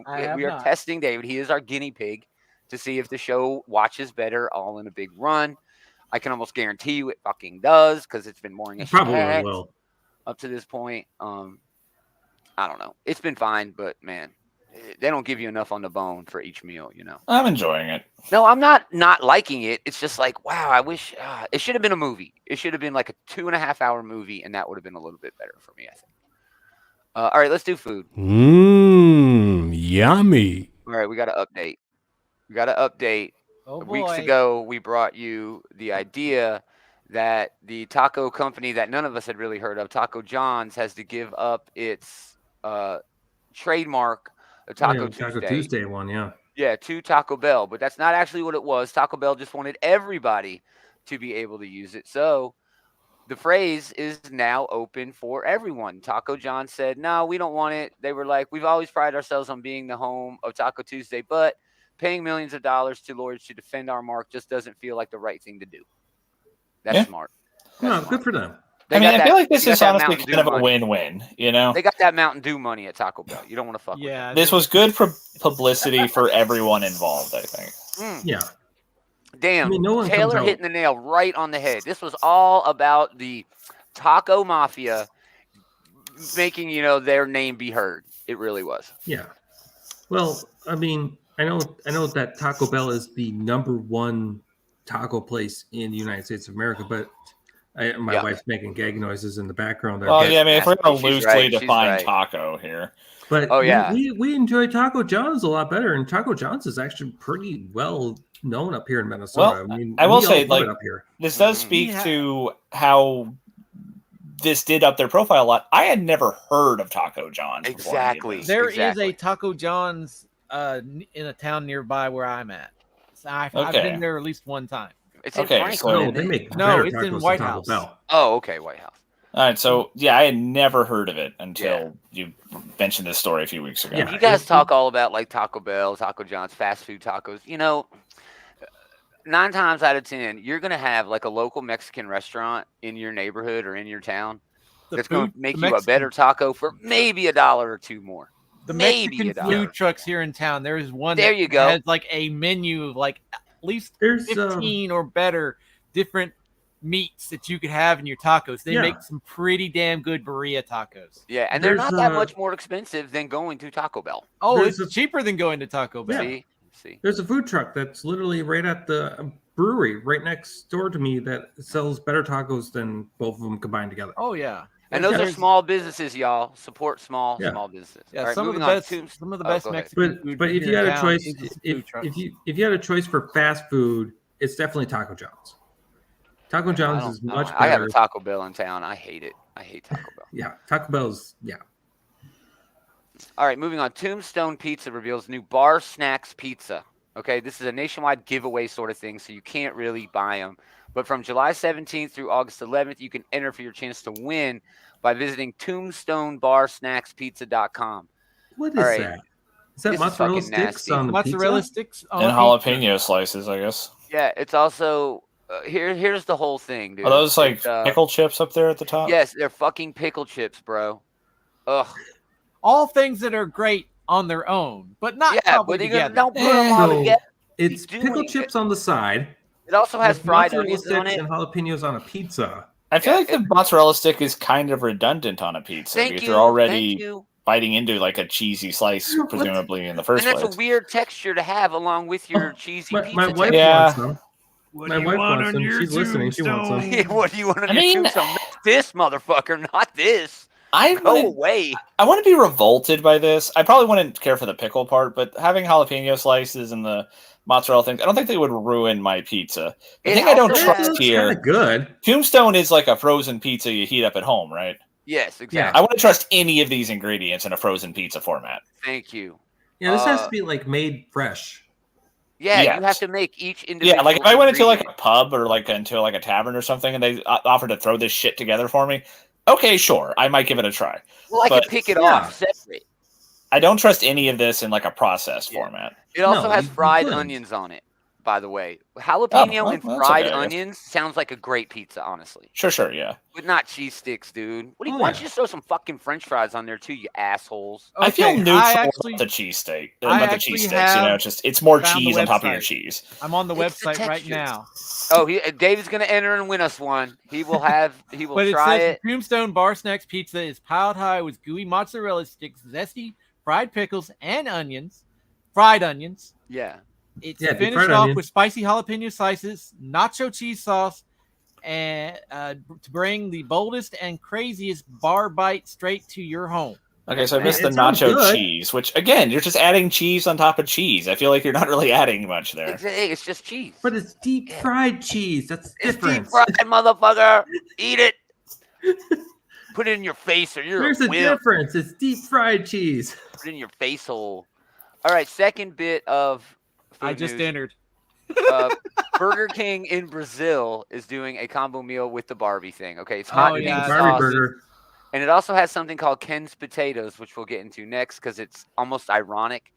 are testing David. He is our guinea pig to see if the show watches better all in a big run. I can almost guarantee you it fucking does because it's been boring as probably will up to this point. I don't know. It's been fine, but man, they don't give you enough on the bone for each meal, you know. I'm enjoying it. No, I'm not liking it. It's just like, wow, I wish it should have been a movie. It should have been like a 2.5 hour movie, and that would have been a little bit better for me, I think. All right, let's do food. Yummy. All right, we got to update. Oh Weeks boy. ago, we brought you the idea that the taco company that none of us had really heard of, Taco John's, has to give up its trademark of Taco Tuesday. Taco Tuesday one, yeah. Yeah, to Taco Bell, but that's not actually what it was. Taco Bell just wanted everybody to be able to use it. So the phrase is now open for everyone. Taco John said, no, we don't want it. They were like, we've always prided ourselves on being the home of Taco Tuesday, but paying millions of dollars to lawyers to defend our mark just doesn't feel like the right thing to do. That's smart. No, good for them. I feel like this is honestly kind of a win-win, you know? They got that Mountain Dew money at Taco Bell. You don't want to fuck with them. This was good for publicity for everyone involved, I think. Yeah. Damn, Taylor hitting the nail right on the head. This was all about the taco mafia making, their name be heard. It really was. Yeah. Well, I mean, I know that Taco Bell is the #1 taco place in the United States of America, but my wife's making gag noises in the background there. Well, I mean, if we're going to loosely define taco here. But we enjoy Taco John's a lot better, and Taco John's is actually pretty well known up here in Minnesota. Well, I mean, I will say, up here. This does speak to how this did up their profile a lot. I had never heard of Taco John's. Exactly. There is a Taco John's in a town nearby where I'm at. So I've been there at least one time. It's in Franklin. They make it's in White House. Oh, okay, White House. All right, so I had never heard of it until you mentioned this story a few weeks ago. Yeah, you guys talk all about like Taco Bell, Taco John's, fast food tacos. 9 times out of 10, you're gonna have like a local Mexican restaurant in your neighborhood or in your town that's gonna make you a better taco for maybe $1 or $2 more. The Mexican food trucks here in town. There is one. There you go. Has like a menu of like at least 15 or better different meats that you could have in your tacos. They make some pretty damn good burrito tacos. Yeah, and they're not that much more expensive than going to Taco Bell. Oh, it's cheaper than going to Taco Bell. Yeah. See. There's a food truck that's literally right at the brewery right next door to me that sells better tacos than both of them combined together. Oh yeah. And those are small businesses, y'all. Support small businesses. Yeah, right, some of the best Mexican food. But if you had a choice, if you had a choice for fast food, it's definitely Taco John's. Taco John's is much better. I have a Taco Bell in town. I hate it. I hate Taco Bell. Yeah, Taco Bell's All right, moving on. Tombstone Pizza reveals new bar snacks pizza. Okay, this is a nationwide giveaway sort of thing, so you can't really buy them. But from July 17th through August 11th, you can enter for your chance to win by visiting tombstonebarsnackspizza.com. What is that? Is that mozzarella sticks on the mozzarella pizza? Sticks on and jalapeno slices, I guess. Yeah, it's also here's the whole thing, dude. Are those like pickle chips up there at the top? Yes, they're fucking pickle chips, bro. Ugh. All things that are great on their own, but not probably together. Don't put them all together. It's pickle chips on the side. It also has fried onions on it and jalapenos on a pizza. I feel like the mozzarella stick is kind of redundant on a pizza because you're already biting into like a cheesy slice, presumably in the first place. And that's a weird texture to have along with your cheesy pizza. My wife wants some. My wife wants some. She's listening. She wants some. What do you want on your tombstone? Not this motherfucker, not this. Go away. I want to be revolted by this. I probably wouldn't care for the pickle part, but having jalapeno slices and the mozzarella things, I don't think they would ruin my pizza. The thing I don't trust here. Good. Tombstone is like a frozen pizza you heat up at home, right? Yes, exactly. Yeah. I wouldn't trust any of these ingredients in a frozen pizza format. Thank you. Yeah, this has to be like made fresh. Yeah, you have to make each individual. Yeah, like if I went into like a pub or like into like a tavern or something, and they offered to throw this shit together for me. Okay, sure, I might give it a try. Well, I could pick it off separate. I don't trust any of this in like a processed format. It also has fried onions on it. by the way. Jalapeno and that's fried okay, I guess. onions sounds like a great pizza, honestly. Sure, yeah. But not cheese sticks, dude. Why don't you just throw some fucking French fries on there too, you assholes? I feel Okay, neutral actually- about the cheesesteak. I About the actually cheesesteaks, you know, have it's more found the cheese on top of your website. cheese. I'm on the It's the website right textures. now. Oh, David's gonna enter and win us one. He will But it try says it. Tombstone Bar Snacks pizza is piled high with gooey mozzarella sticks, zesty fried pickles, and onions. Fried onions. Yeah. It's Yeah, deep finished fried off onions. with spicy jalapeno slices, nacho cheese sauce, and to bring the boldest and craziest bar bite straight to your home. Okay, so I missed the It sounds nacho good. cheese, which again, you're just adding cheese on top of cheese. I feel like you're not really adding much there. It's just cheese. But it's deep fried cheese. That's It's different. deep fried, motherfucker. Eat it. Put it in your face, or you're There's a a wimp. difference. It's deep fried cheese. Put it in your face hole. All right, second bit of food I just news. entered. Burger King in Brazil is doing a combo meal with the Barbie thing. Okay, it's hot Oh, pink yeah, Barbie sauce, burger. and it also has something called Ken's potatoes, which we'll get into next because it's almost ironic.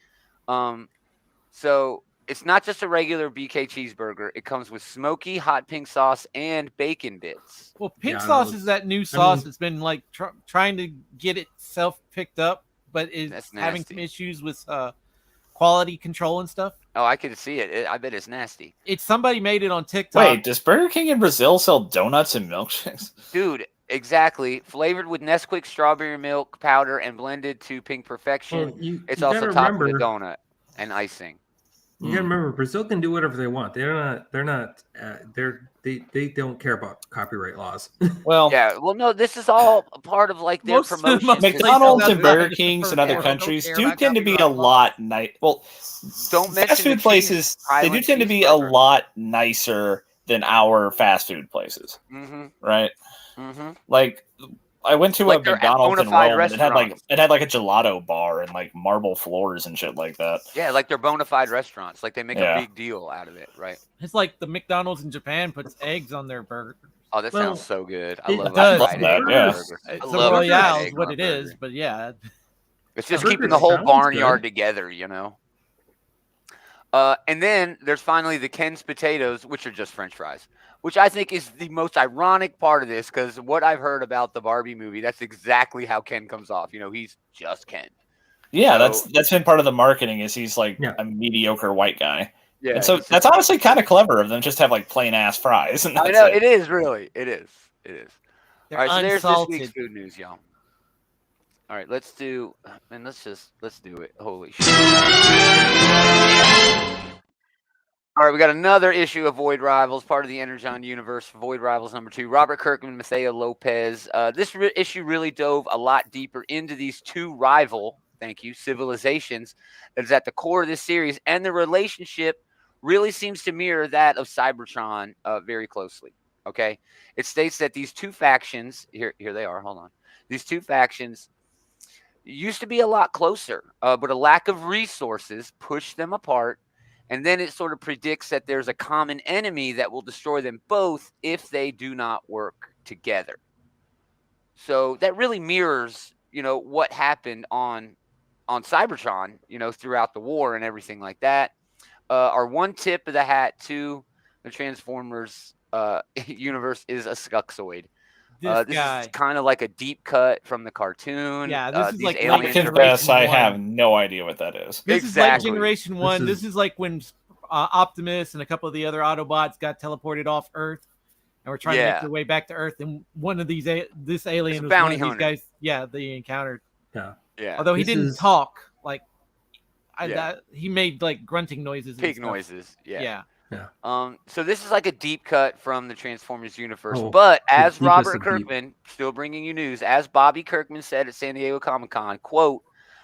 So it's not just a regular BK cheeseburger. It comes with smoky hot pink sauce and bacon bits. Well, pink Yeah, sauce that was- is that new sauce mean- that's been like trying to get itself picked up, but is That's having nasty. some issues with quality control and stuff. Oh, I can see it. I bet it's nasty. It's somebody made it on TikTok. Wait, does Burger King in Brazil sell donuts and milkshakes? Dude, exactly. Flavored with Nesquik strawberry milk powder and blended to pink perfection. Well, you It's gotta also topped with a remember- donut and icing. You gotta remember, Brazil can do whatever they want. They don't care about copyright laws. Well, Yeah, well, no, this is all a part of like their Most- promotion. most McDonald's That's and Burger right. Kings and other Don't countries care do about tend to be a copyright law. lot nice. Well, Don't mention fast the food cheese places, they do Highland tend to be a cheeseburger. lot nicer than our fast food places, Mm-hmm. right? Mm-hmm. Like, I went to Like a they're McDonald's in bona fide Rome, and restaurants. it had like a gelato bar and like marble floors and shit like that. Yeah, like they're bona fide restaurants. Like they make Yeah. a big deal out of it, right? It's like the McDonald's in Japan puts eggs on their burger. Oh, that Well, sounds so good. I it love does. that. Love that, yeah. It's I a love a fried Royale egg is what on it a is, burger. but yeah. It's just burger keeping the whole sounds barnyard good. together, you know. And then there's finally the Ken's potatoes, which are just French fries, which I think is the most ironic part of this because what I've heard about the Barbie movie, that's exactly how Ken comes off. You know, he's just Ken. Yeah, So- that's been part of the marketing. Is he's like Yeah. a mediocre white guy, Yeah. and so he's that's just- honestly kind of clever of them just to have like plain ass fries. And I that's know it. it is really. It is. It is. They're All right, so there's this unsalted. week's food news, y'all. All right, let's do it. Holy shit. All right, we got another issue of Void Rivals, part of the Energon universe. Void Rivals #2. Robert Kirkman, Mateo Lopez. This issue really dove a lot deeper into these two rival, civilizations that is at the core of this series, and the relationship really seems to mirror that of Cybertron very closely. Okay, it states that these two factions here they are. Hold on, these two factions used to be a lot closer, but a lack of resources pushed them apart. And then it sort of predicts that there's a common enemy that will destroy them both if they do not work together. So that really mirrors, what happened on Cybertron, throughout the war and everything like that. Our one tip of the hat to the Transformers universe is a Skuxoid. This This guy. is kind of like a deep cut from the cartoon. Yeah, this is these like I aliens are confess, I Generation have one. no idea what that is. This Exactly. is like Generation 1. This This is like when Optimus and a couple of the other Autobots got teleported off Earth and were trying to Yeah. make their way back to Earth. And one of these, this alien a was bounty one of these hunter. guys. Yeah, they encountered. Yeah. Yeah. Although he This didn't is- talk, like, Yeah. he made like grunting noises. and Pig stuff. noises. Yeah. Yeah. So this is like a deep cut from the Transformers universe. Oh, but the as deepest Robert of deep. Kirkman, still bringing you news, as Bobby Kirkman said at San Diego Comic-Con, quote,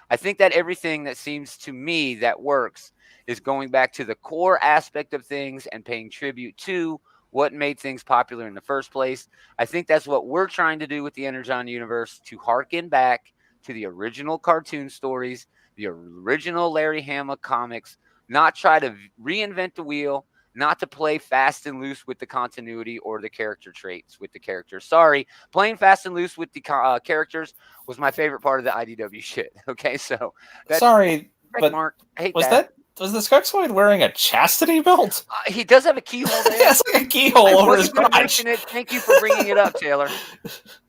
I think that everything that seems to me that works is going back to the core aspect of things and paying tribute to what made things popular in the first place. I think that's what we're trying to do with the Energon universe, to harken back to the original cartoon stories, the original Larry Hama comics, not try to reinvent the wheel, not to play fast and loose with the continuity or the character traits with the characters. Sorry, playing fast and loose with the characters was my favorite part of the IDW shit. Okay, so Sorry, Rick but Mark, I hate was that. Was the Skuxoid wearing a chastity belt? He does have a keyhole there. It's like a keyhole over his crotch. Thank you for bringing it up, Taylor.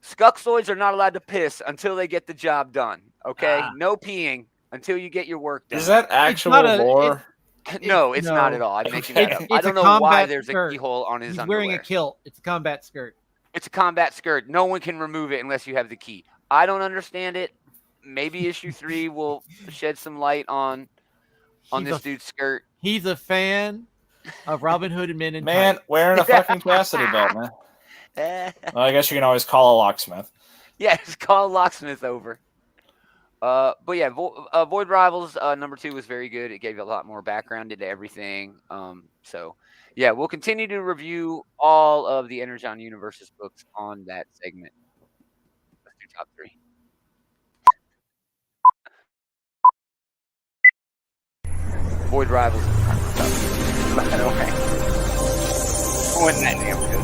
Skuxoids are not allowed to piss until they get the job done. Okay, no peeing until you get your work done. Is that actual lore? No, it's not at all. I'm making that up. I don't know why there's a keyhole on his underwear. He's wearing a kilt. It's a combat skirt. It's a combat skirt. No one can remove it unless you have the key. I don't understand it. Maybe issue 3 will shed some light on this dude's skirt. He's a fan of Robin Hood and Men in Man, wearing a fucking chastity belt, man. Well, I guess you can always call a locksmith. Yeah, just call a locksmith over. But yeah, Void Rivals number 2 was very good. It gave you a lot more background into everything. So yeah, we'll continue to review all of the Energon Universe's books on that segment. Let's do top 3. Void Rivals. By the way, wasn't that damn good.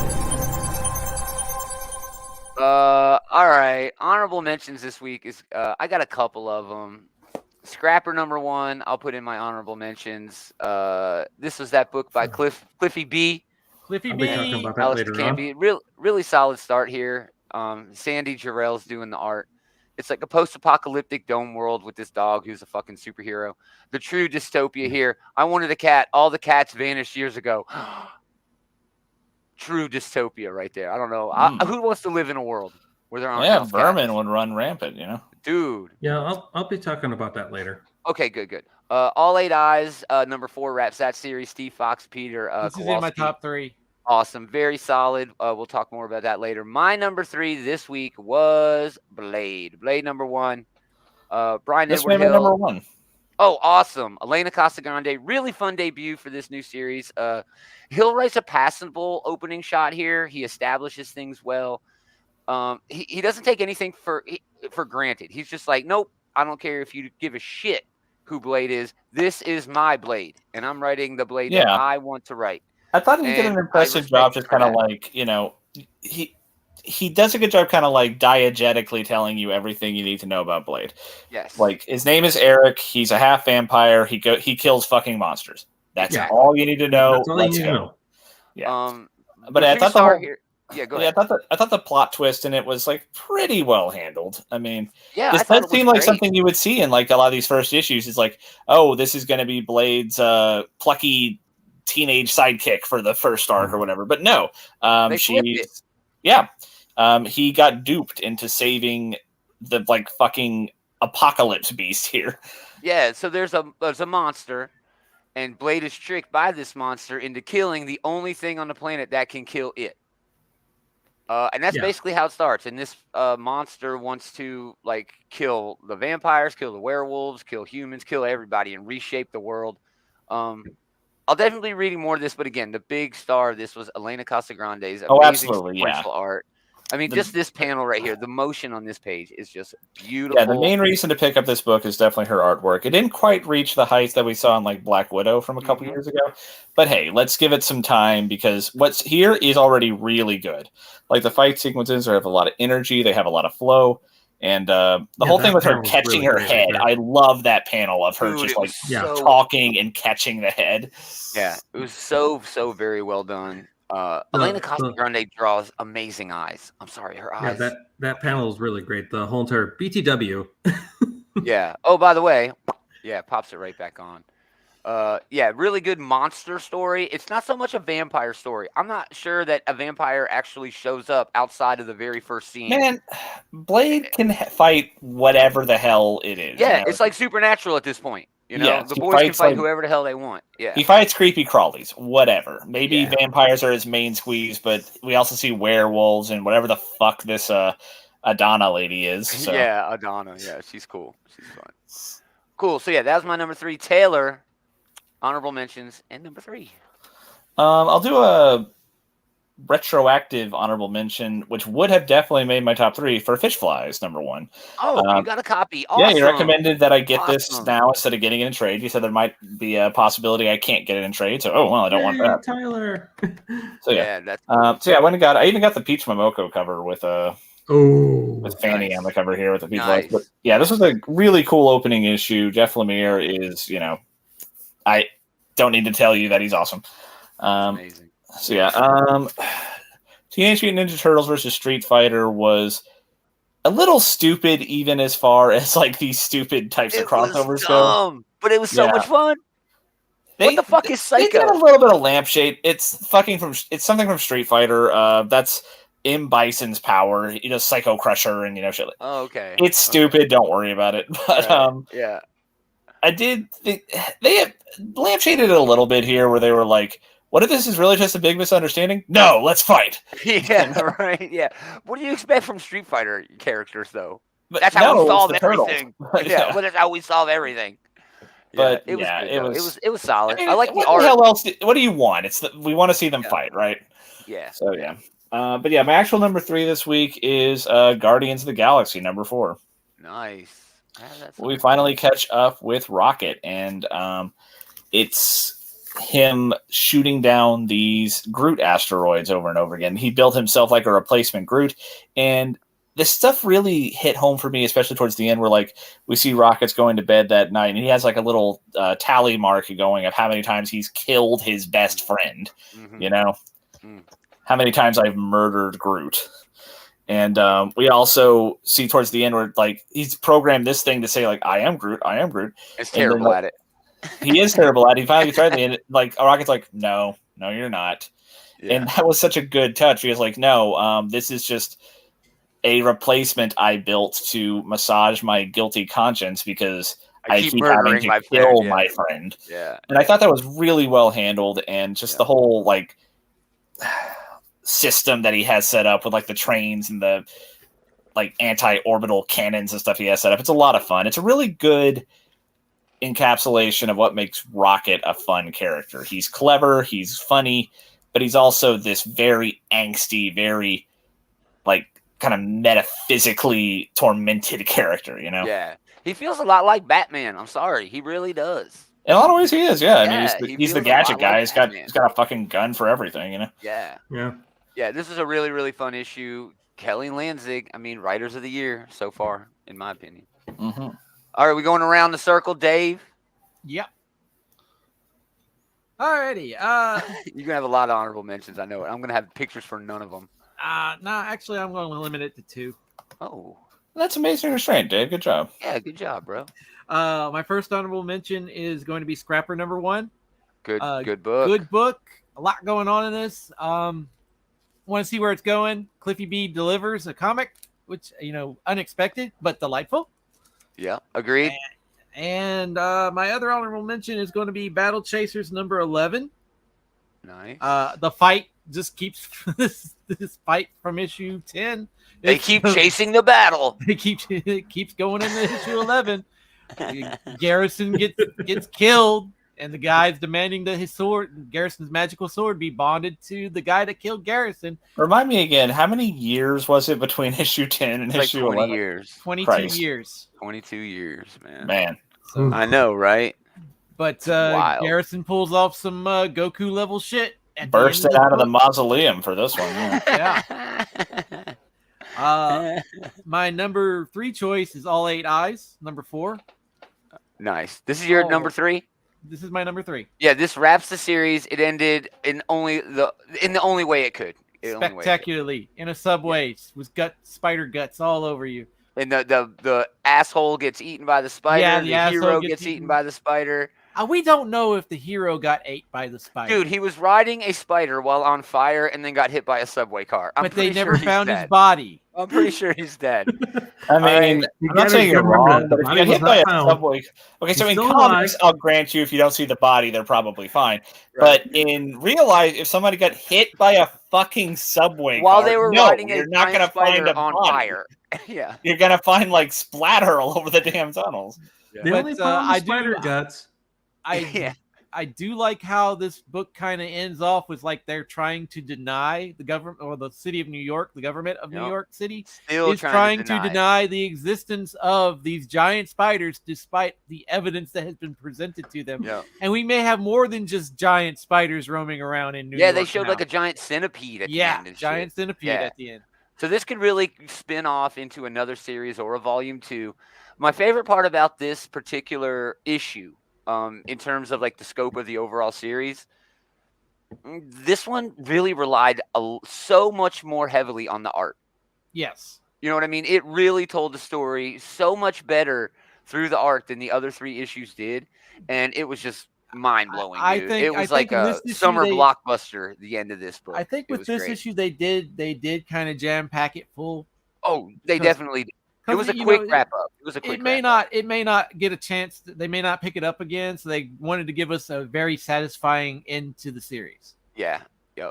All right. Honorable mentions this week is I got a couple of them. Scrapper number 1, I'll put in my honorable mentions. This was that book by Cliffy B. Cliffy I'll B. be talking about that later on. Really solid start here. Sandy Jarrell's doing the art. It's like a post-apocalyptic dome world with this dog who's a fucking superhero. The true dystopia here. I wanted a cat. All the cats vanished years ago. True dystopia right there. I don't know. Who wants to live in a world where there aren't vermin cats? would run rampant, you know? Dude. Yeah, I'll be talking about that later. Okay, good. All 8 Eyes, number 4 wraps that series. Steve Fox, Peter This is in my top 3. Awesome. Very solid. We'll talk more about that later. My number 3 this week was Blade. Blade number 1. Brian Edward Hill. Number 1. Oh, awesome. Elena Casagrande. Really fun debut for this new series. Hill writes a passable opening shot here. He establishes things well. He doesn't take anything for granted. He's just like, nope, I don't care if you give a shit who Blade is. This is my Blade, and I'm writing the Blade that I want to write. I thought he did an impressive job just kind of like, you know, he does a good job kind of like diegetically telling you everything you need to know about Blade. Yes. Like, his name is Eric. He's a half vampire. He kills fucking monsters. That's all you need to know. That's all you need to know. Yeah. But I thought go ahead. I thought the plot twist in it was like pretty well handled. I mean, this does seem like something you would see in like a lot of these first issues. It's like, oh, this is going to be Blade's plucky teenage sidekick for the first arc or whatever. But no, he got duped into saving the like fucking apocalypse beast here. Yeah, so there's a monster, and Blade is tricked by this monster into killing the only thing on the planet that can kill it. And that's basically how it starts. And this monster wants to like kill the vampires, kill the werewolves, kill humans, kill everybody, and reshape the world. I'll definitely be reading more of this, but again, the big star of this was Elena Casagrande's amazing sequential art. I mean, just this panel right here, the motion on this page is just beautiful. Yeah, the main reason to pick up this book is definitely her artwork. It didn't quite reach the heights that we saw in like Black Widow from a couple years ago, but hey, let's give it some time because what's here is already really good. Like the fight sequences have a lot of energy, they have a lot of flow. And the whole thing with her catching her head, I love that panel of her just like talking and catching the head. Yeah, it was so very well done. Elena Casagrande draws amazing eyes. I'm sorry, her eyes. Yeah, that panel is really great. The whole entire BTW. Yeah. Oh, by the way, pops it right back on. Really good monster story. It's not so much a vampire story. I'm not sure that a vampire actually shows up outside of the very first scene. Man, Blade can fight whatever the hell it is. Yeah, you know? It's like Supernatural at this point. You know, the boys can fight whoever the hell they want. Yeah, he fights creepy crawlies, whatever. Maybe vampires are his main squeeze, but we also see werewolves and whatever the fuck this Adana lady is. So. Yeah, Adana. Yeah, she's cool. She's fun. Cool. So that was my number 3. Taylor, honorable mentions, and number 3. I'll do a retroactive honorable mention, which would have definitely made my top 3 for Fish Flies, number 1. Oh, you got a copy. Awesome. Yeah, you recommended that I get this now instead of getting it in trade. You said there might be a possibility I can't get it in trade, so I don't want that. Tyler. So that's cool. I even got the Peach Momoko cover with Fanny on the cover here with the Peach Flies. But yeah, this was a really cool opening issue. Jeff Lemire is, I don't need to tell you that he's awesome. Amazing. So yeah, Teenage Mutant Ninja Turtles versus Street Fighter was a little stupid, even as far as like these stupid types of crossovers go. But it was so much fun. What the fuck is Psycho? They did a little bit of lampshade. It's something from Street Fighter. That's M. Bison's power. He does Psycho Crusher and shit. Oh, okay. It's stupid. Don't worry about it. But yeah, I did think they have lampshaded it a little bit here, where they were like, "What if this is really just a big misunderstanding?" No, let's fight. Yeah, right. Yeah. What do you expect from Street Fighter characters, though? But that's how we solve everything. Yeah, well, that's how we solve everything. But it was solid. I like the what art. The hell else? What do you want? We want to see them fight, right? Yeah. So yeah. But yeah, my actual number 3 this week is Guardians of the Galaxy number 4. Nice. We finally catch up with Rocket, and it's him shooting down these Groot asteroids over and over again. He built himself like a replacement Groot, and this stuff really hit home for me, especially towards the end, where like we see Rocket's going to bed that night, and he has like a little tally mark going of how many times he's killed his best friend. Mm-hmm. How many times I've murdered Groot. And we also see towards the end where like he's programmed this thing to say like I am Groot. It's terrible at it. He is terrible at it. He finally tried it, and like Rocket's like, no, you're not. Yeah. And that was such a good touch. He was like, no, this is just a replacement I built to massage my guilty conscience because I keep having to kill my friend. Yeah. And I thought that was really well handled, and just the whole like system that he has set up with like the trains and the like anti-orbital cannons and stuff he has set up. It's a lot of fun. It's a really good encapsulation of what makes Rocket a fun character. He's clever, he's funny, but he's also this very angsty, very like kind of metaphysically tormented character, Yeah. He feels a lot like Batman. I'm sorry. He really does. In a lot of ways he is, yeah. I mean, he's the gadget guy. He's got a fucking gun for everything, Yeah. Yeah. Yeah, this is a really, really fun issue. Kelly Lanzig, Writers of the Year so far, in my opinion. Mm-hmm. All right, we going around the circle, Dave? Yep. Alrighty. You're going to have a lot of honorable mentions, I know it. I'm going to have pictures for none of them. No, actually, I'm going to limit it to 2. Oh. That's amazing restraint, Dave. Good job. Yeah, good job, bro. My first honorable mention is going to be Scrapper number 1. Good book. Good book. A lot going on in this. Want to see where it's going. Cliffy B delivers a comic, which, unexpected, but delightful. Yeah, agreed. And my other honorable mention is going to be Battle Chasers number 11. Nice. The fight just keeps this fight from issue 10. They keep chasing the battle. It keeps going into issue 11. Garrison gets killed. And the guy's demanding that his sword, Garrison's magical sword, be bonded to the guy that killed Garrison. Remind me again, how many years was it between issue 10 and issue 20 11? years. 22 years. 22 years, man. Man. So, I know, right? But Garrison pulls off some Goku level shit. Bursted out of the mausoleum for this one. Yeah. My number 3 choice is All 8 Eyes, number 4. Nice. This is your number 3? This is my number 3. Yeah, this wraps the series. It ended in the only way it could. Spectacularly in a subway with spider guts all over you. And the asshole gets eaten by the spider. Yeah, the hero gets eaten by the spider. We don't know if the hero got ate by the spider. Dude, he was riding a spider while on fire and then got hit by a subway car. But they never found his body. I'm pretty sure he's dead. I mean, I'm not saying you're wrong, but if you get hit by a subway... Okay, so in comics, I'll grant you if you don't see the body, they're probably fine. Right. But in real life, if somebody got hit by a fucking subway while car, they were riding you're not going to find a on body. Fire. Yeah. You're going to find, like, splatter all over the damn tunnels. Yeah. They only found spider guts. I do like how this book kind of ends off with like they're trying to deny the government or the city of New York, the government of New York City is trying to deny the existence of these giant spiders despite the evidence that has been presented to them. Yeah. And we may have more than just giant spiders roaming around in New York. Yeah, they showed like a giant centipede at the end. Yeah, giant centipede at the end. So this could really spin off into another series or a volume 2. My favorite part about this particular issue in terms of like the scope of the overall series. This one really relied so much more heavily on the art. Yes. You know what I mean? It really told the story so much better through the art than the other 3 issues did, and it was just mind-blowing, dude. It was like a summer blockbuster, the end of this book. I think with this issue they did kind of jam pack it full. Oh, they definitely did. It was a quick wrap up. It was a quick it may not get a chance. They may not pick it up again, so they wanted to give us a very satisfying end to the series. Yeah,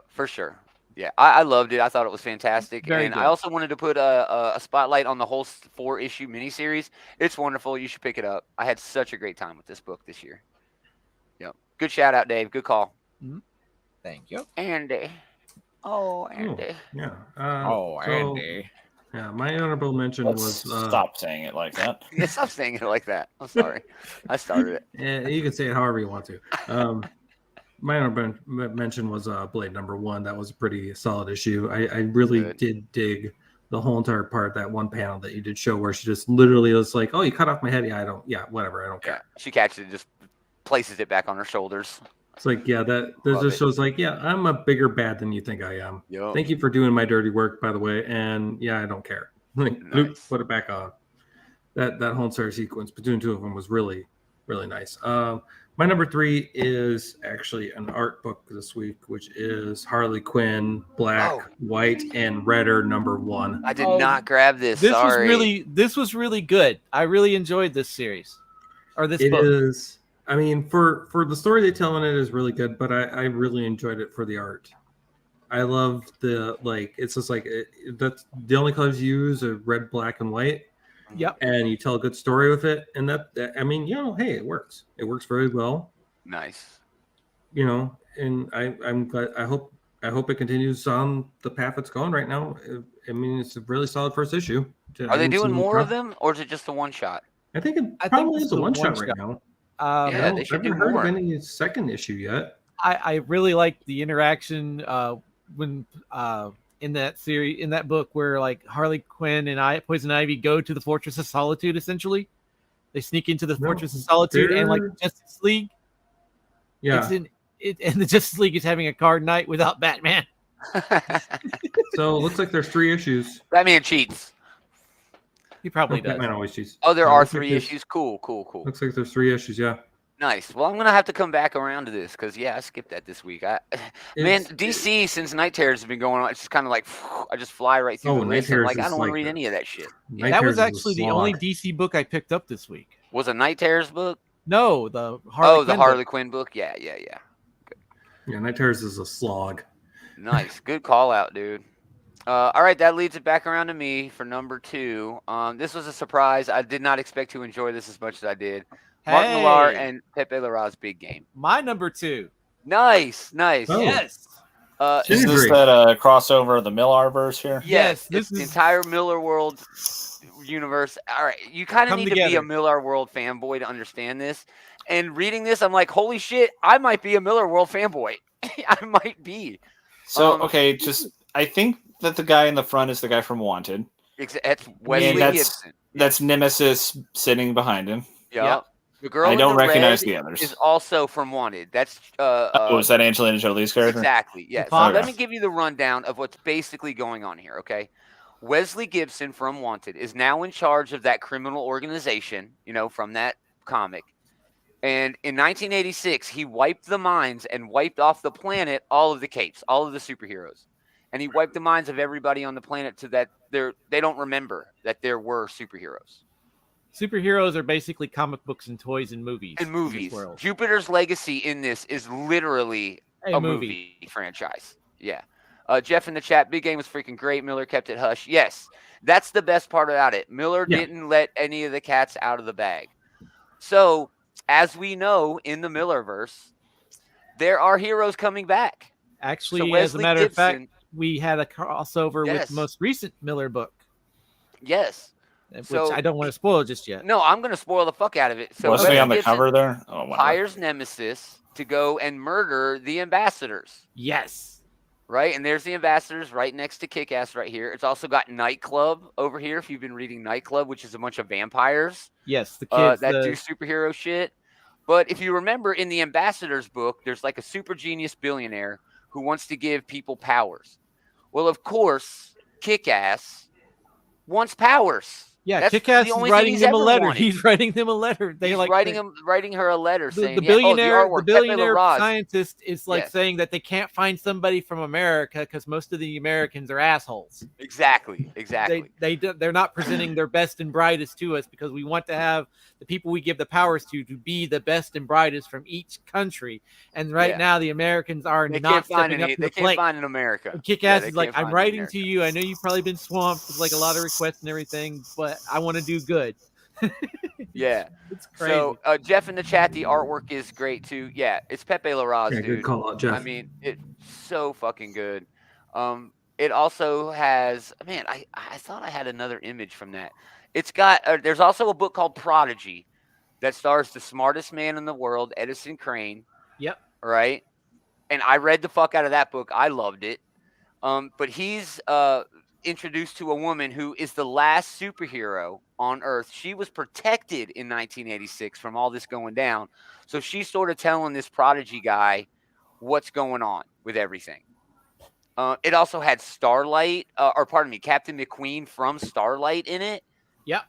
for sure. Yeah, I loved it. I thought it was fantastic. Very and good. I also wanted to put a spotlight on the whole 4-issue miniseries. It's wonderful. You should pick it up. I had such a great time with this book this year. Yep. Good shout out, Dave. Good call. Mm-hmm. Thank you. Andy. Oh, Andy. Yeah. Andy. Yeah, my honorable mention was... Stop saying it like that. Yeah, stop saying it like that. I'm sorry. I started it. Yeah, you can say it however you want to. My honorable mention was Blade #1. That was a pretty solid issue. I really did dig the whole entire part, that one panel that you did show where she just literally was like, oh, you cut off my head. Yeah, whatever. I don't care. She catches it, just places it back on her shoulders. It's like, yeah, that just shows like, yeah, I'm a bigger bad than you think I am. Yep. Thank you for doing my dirty work, by the way. And yeah, I don't care. Like, nice. Put it back on. That whole entire sequence between the 2 of them was really, really nice. My number 3 is actually an art book this week, which is Harley Quinn, Black, White, and Redder #1. I did not grab this. This Sorry. was really good. I really enjoyed this series, or this book. It is. I mean, for the story they tell in it is really good, but I really enjoyed it for the art. I love it's just like that's the only colors you use are red, black, and white. Yep. And you tell a good story with it, and I mean, hey, it works. It works very well. Nice. And I'm glad. I hope it continues on the path it's going right now. I mean, it's a really solid first issue. Are they doing more of them, or is it just a one shot? I think it probably is a one shot right now. They should do more. I haven't heard of any second issue yet. I really like the interaction when in that book where like Harley Quinn and Poison Ivy go to the Fortress of Solitude. Essentially, they sneak into the Fortress of Solitude and like Justice League. Yeah, and the Justice League is having a card night without Batman. So it looks like there's 3 issues. Batman cheats. He probably does. Batman always cheats. Oh, there are 3 issues. Cool. Looks like there's 3 issues. Yeah. Nice. Well, I'm gonna have to come back around to this because I skipped that this week. DC since Night Terrors has been going on, it's just kind of like I just fly right through the list. I'm like, I don't want to read any of that shit. That was actually the only DC book I picked up this week. Was a Night Terrors book? No, the Harley Quinn book. Yeah. Good. Yeah, Night Terrors is a slog. Nice, good call out, dude. All right, that leads it back around to me for number 2. This was a surprise. I did not expect to enjoy this as much as I did. Mark Millar and Pepe Larraz's Big Game. My number 2. Nice. Oh. Yes. Is this that crossover of the Millarverse here? Yes, this is the entire Miller World universe. All right, you kind of need to be a Miller World fanboy to understand this. And reading this, I'm like, holy shit, I might be a Miller World fanboy. I might be. So, I think that the guy in the front is the guy from Wanted. That's Wesley Gibson. That's Nemesis sitting behind him. Yep. The girl I don't recognize the others. Is also from Wanted. That's is that Angelina Jolie's character? Exactly. Yes. So let me give you the rundown of what's basically going on here. Okay. Wesley Gibson from Wanted is now in charge of that criminal organization. From that comic. And in 1986, he wiped the minds and wiped off the planet all of the capes, all of the superheroes, and he wiped the minds of everybody on the planet so that they don't remember that there were superheroes. Superheroes are basically comic books and toys and movies. Jupiter's Legacy in this is literally a movie franchise. Yeah. Jeff in the chat, Big Game was freaking great. Miller kept it hush. Yes, that's the best part about it. Miller didn't let any of the cats out of the bag. So, as we know in the Millerverse, there are heroes coming back. Actually, as a matter of fact, we had a crossover with the most recent Miller book. Yes. Which I don't want to spoil just yet. No, I'm going to spoil the fuck out of it. So Wesley on the cover there? Oh, wow. Hires Nemesis to go and murder the ambassadors. Yes. Right? And there's the ambassadors right next to Kick-Ass right here. It's also got Nightclub over here, if you've been reading Nightclub, which is a bunch of vampires. Yes, the kids that do superhero shit. But if you remember in the Ambassador's book, there's like a super genius billionaire who wants to give people powers. Well, of course, Kick-Ass wants powers. Yeah, That's Kick-Ass the is only thing writing he's him a ever letter. wanted. He's writing them a letter. They He's like writing her a letter saying, the yeah, billionaire, artwork, the Pepe billionaire Larraz. scientist is like Yes. saying that they can't find somebody from America because most of the Americans are assholes. Exactly. They're not presenting their best and brightest to us because we want to have the people we give the powers to be the best and brightest from each country. And right now, the Americans are not stepping up to the plate. They can't find in America. Kick-Ass is like, I'm writing to you. I know you've probably been swamped with like a lot of requests and everything, but I want to do good. Yeah. It's crazy. So Jeff in the chat, the artwork is great too. Yeah, it's Pepe Larraz, dude. Good call out, Jeff. I mean, it's so fucking good. It also has, man, I thought I had another image from that. It's got, there's also a book called Prodigy that stars the smartest man in the world, Edison Crane. Yep. Right? And I read the fuck out of that book. I loved it. But he's introduced to a woman who is the last superhero on Earth. She was protected in 1986 from all this going down. So she's sort of telling this Prodigy guy what's going on with everything. It also had Starlight, Captain McQueen from Starlight in it. Yep.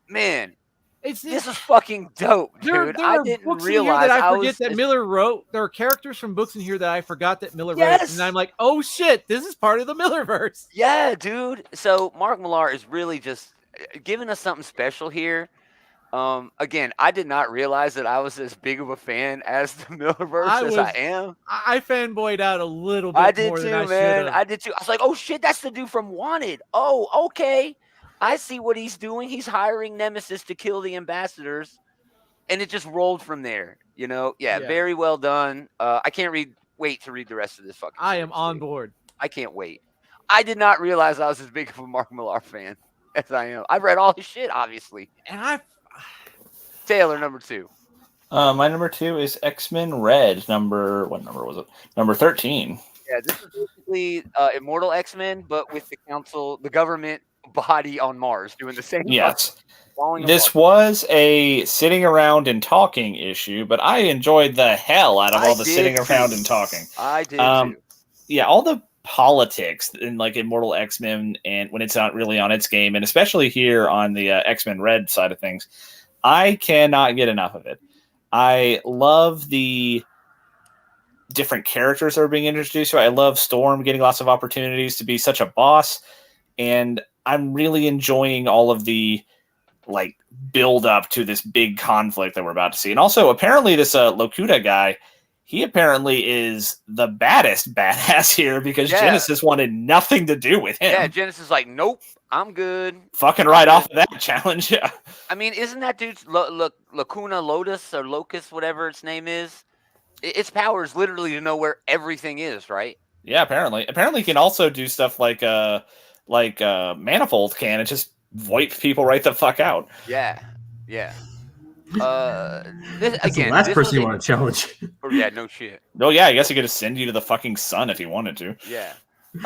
Man, this is fucking dope, dude. There I are didn't books realize in here that I forget that Miller wrote. There are characters from books in here that I forgot that Miller wrote, and I'm like, oh shit, this is part of the Millerverse. Yeah, dude. So Mark Millar is really just giving us something special here. Again, I did not realize that I was as big of a fan as the Millerverse as I am. I fanboyed out a little bit. I did more too, than I man. should've. I did too. I was like, oh shit, that's the dude from Wanted. Oh, okay. I see what he's doing. He's hiring Nemesis to kill the ambassadors. And it just rolled from there. You know? Yeah. Very well done. I can't wait to read the rest of this fucking I am on board. I can't wait. I did not realize I was as big of a Mark Millar fan as I am. I've read all his shit, obviously. And Taylor, number 2. My number 2 is X-Men Red. What number was it? Number 13. Yeah, this is basically Immortal X-Men, but with the government body on Mars doing the same. Yes. This was a sitting around and talking issue, but I enjoyed the hell out of all the sitting around and talking. I did too. Yeah, all the politics in like Immortal X-Men and when it's not really on its game, and especially here on the X-Men Red side of things, I cannot get enough of it. I love the different characters that are being introduced. I love Storm getting lots of opportunities to be such a boss, and I'm really enjoying all of the like build up to this big conflict that we're about to see. And also, apparently, this Locuta guy, he apparently is the baddest badass here because Genesis wanted nothing to do with him. Yeah, Genesis is like, nope, I'm good. Fucking right off of that challenge. Yeah. I mean, isn't that dude's Lacuna Lotus or Locust, whatever its name is? Its power is literally to know where everything is, right? Yeah, apparently. Apparently, he can also do stuff like Manifold can and just wipe people right the fuck out. Yeah. That's the last person you want to challenge. Yeah, no shit. Oh yeah, I guess he could just send you to the fucking sun if he wanted to. Yeah.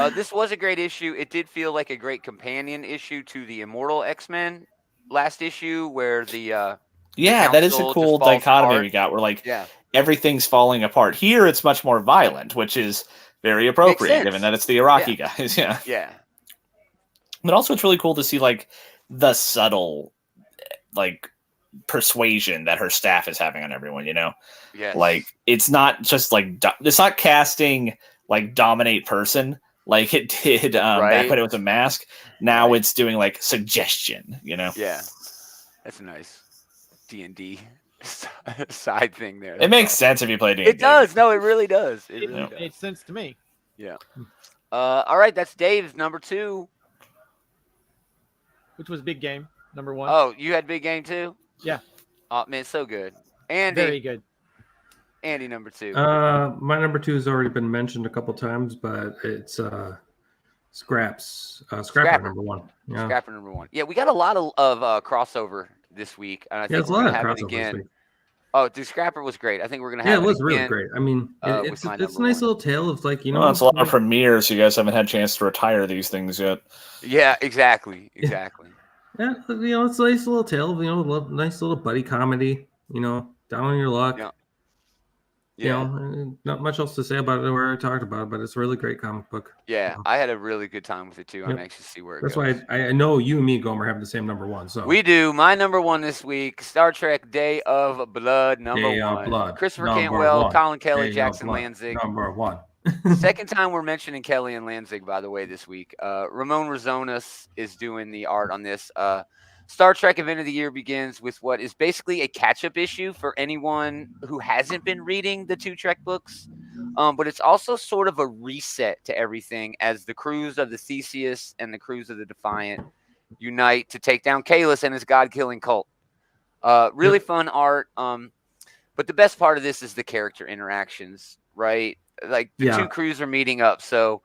This was a great issue. It did feel like a great companion issue to the Immortal X-Men last issue, where the that is a cool dichotomy we got. Where like everything's falling apart. Here, it's much more violent, which is very appropriate given that it's the Iraqi guys. Yeah. Yeah. But also, it's really cool to see like the subtle, like persuasion that her staff is having on everyone. You know, like it's not just like it's not casting like dominate person like it did back when it was a mask. Now it's doing like suggestion. You know, that's a nice D&D side thing there. It makes sense if you play D&D. It does. No, it really does. It really does. Makes sense to me. Yeah. All right, that's Dave's number 2. Which was Big Game, number 1. Oh, you had Big Game too? Yeah. Oh man, so good. Andy. Very good. Andy, number 2. My number 2 has already been mentioned a couple times, but it's Scrapper number 1. Yeah. Scrapper number 1. Yeah, we got a lot of crossover this week. And I think there's a lot of crossover this week. Oh, dude, Scrapper was great. I think we're gonna have. Yeah, it was really great. I mean, it's a nice little tale of like it's a lot of premieres. You guys haven't had a chance to retire these things yet. Yeah, exactly. Yeah, it's a nice little tale of nice little buddy comedy. Down on your luck. Yeah. You know, not much else to say about it. We already talked about it, but it's a really great comic book. Yeah, I had a really good time with it too. I'm anxious to see where it That's goes. why I know you and me, Gomer, have the same number one. So we do. My number one this week, Star Trek: Day of Blood, number Day of one. Blood, Christopher number Cantwell, one. Colin Kelly, Day Jackson of Blood, Lanzig. number one. Second time we're mentioning Kelly and Lanzig, by the way, this week. Ramon Rozonas is doing the art on this. Star Trek Event of the Year begins with what is basically a catch-up issue for anyone who hasn't been reading the 2 Trek books. But it's also sort of a reset to everything as the crews of the Theseus and the crews of the Defiant unite to take down Kahless and his god-killing cult. Really fun art. But the best part of this is the character interactions, right? Like the 2 crews are meeting up. So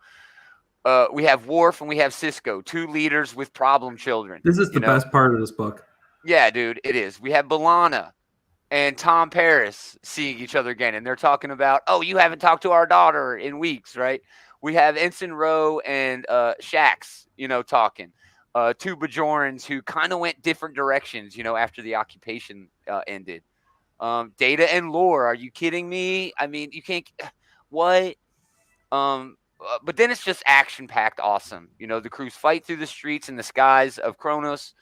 we have Worf and we have Sisko, 2 leaders with problem children. This is the best part of this book. Yeah, dude, it is. We have B'Elanna and Tom Paris seeing each other again, and they're talking about, oh, you haven't talked to our daughter in weeks, right? We have Ensign Rowe and Shax, talking. 2 Bajorans who kind of went different directions, after the occupation ended. Data and Lore, are you kidding me? I mean, you can't. What? But then it's just action-packed awesome. The crews fight through the streets and the skies of Kronos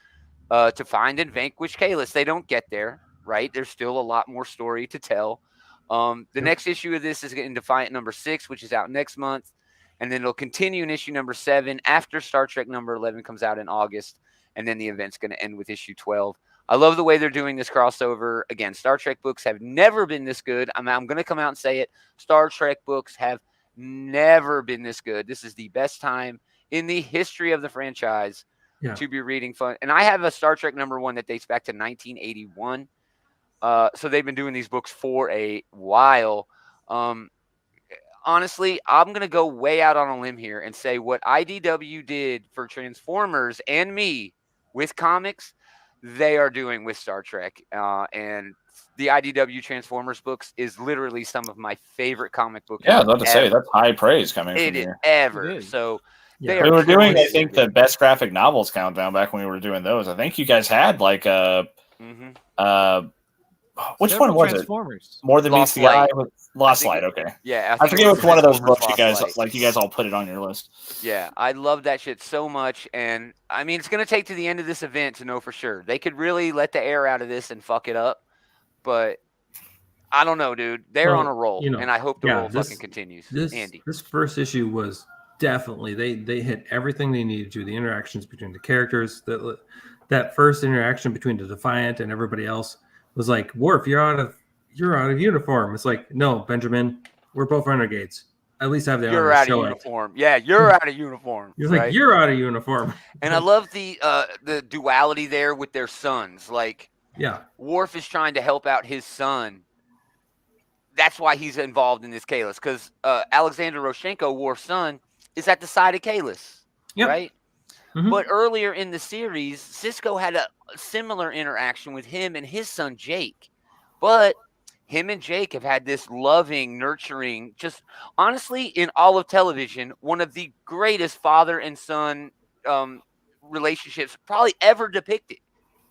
to find and vanquish Kahless. They don't get there, right? There's still a lot more story to tell. The next issue of this is getting Defiant number 6, which is out next month. And then it'll continue in issue number 7 after Star Trek number 11 comes out in August. And then the event's going to end with issue 12. I love the way they're doing this crossover. Again, Star Trek books have never been this good. I'm going to come out and say it. Star Trek books have never been this good. This is the best time in the history of the franchise to be reading fun. And I have a Star Trek number 1 that dates back to 1981. So they've been doing these books for a while. Honestly, I'm going to go way out on a limb here and say what IDW did for Transformers and me with comics, they are doing with Star Trek. And the IDW Transformers books is literally some of my favorite comic books. Yeah, I was about to say, that's high praise coming from you. It is. So we were doing, I think, the best graphic novels countdown back when we were doing those. I think you guys had like which one was it? More Than Meets the Eye with Lost Light. Okay. Yeah. I forget which one of those books you guys all put it on your list. Yeah. I love that shit so much. And I mean, it's going to take to the end of this event to know for sure. They could really let the air out of this and fuck it up. But I don't know, dude. They're on a roll. And I hope the roll fucking continues. Andy. This first issue was definitely, they hit everything they needed to. The interactions between the characters, that first interaction between the Defiant and everybody else was like, Worf, you're out of uniform. It's like, no, Benjamin, we're both renegades. At least have the honor to show it. You're out of uniform. Yeah, you're out of uniform. He's like, you're out of uniform. And I love the duality there with their sons. Like, Worf is trying to help out his son. That's why he's involved in this Kahless, because Alexander Roshenko, Worf's son, is at the side of Kahless, right? Mm-hmm. But earlier in the series, Sisko had a similar interaction with him and his son, Jake. But him and Jake have had this loving, nurturing, just honestly, in all of television, one of the greatest father and son relationships probably ever depicted,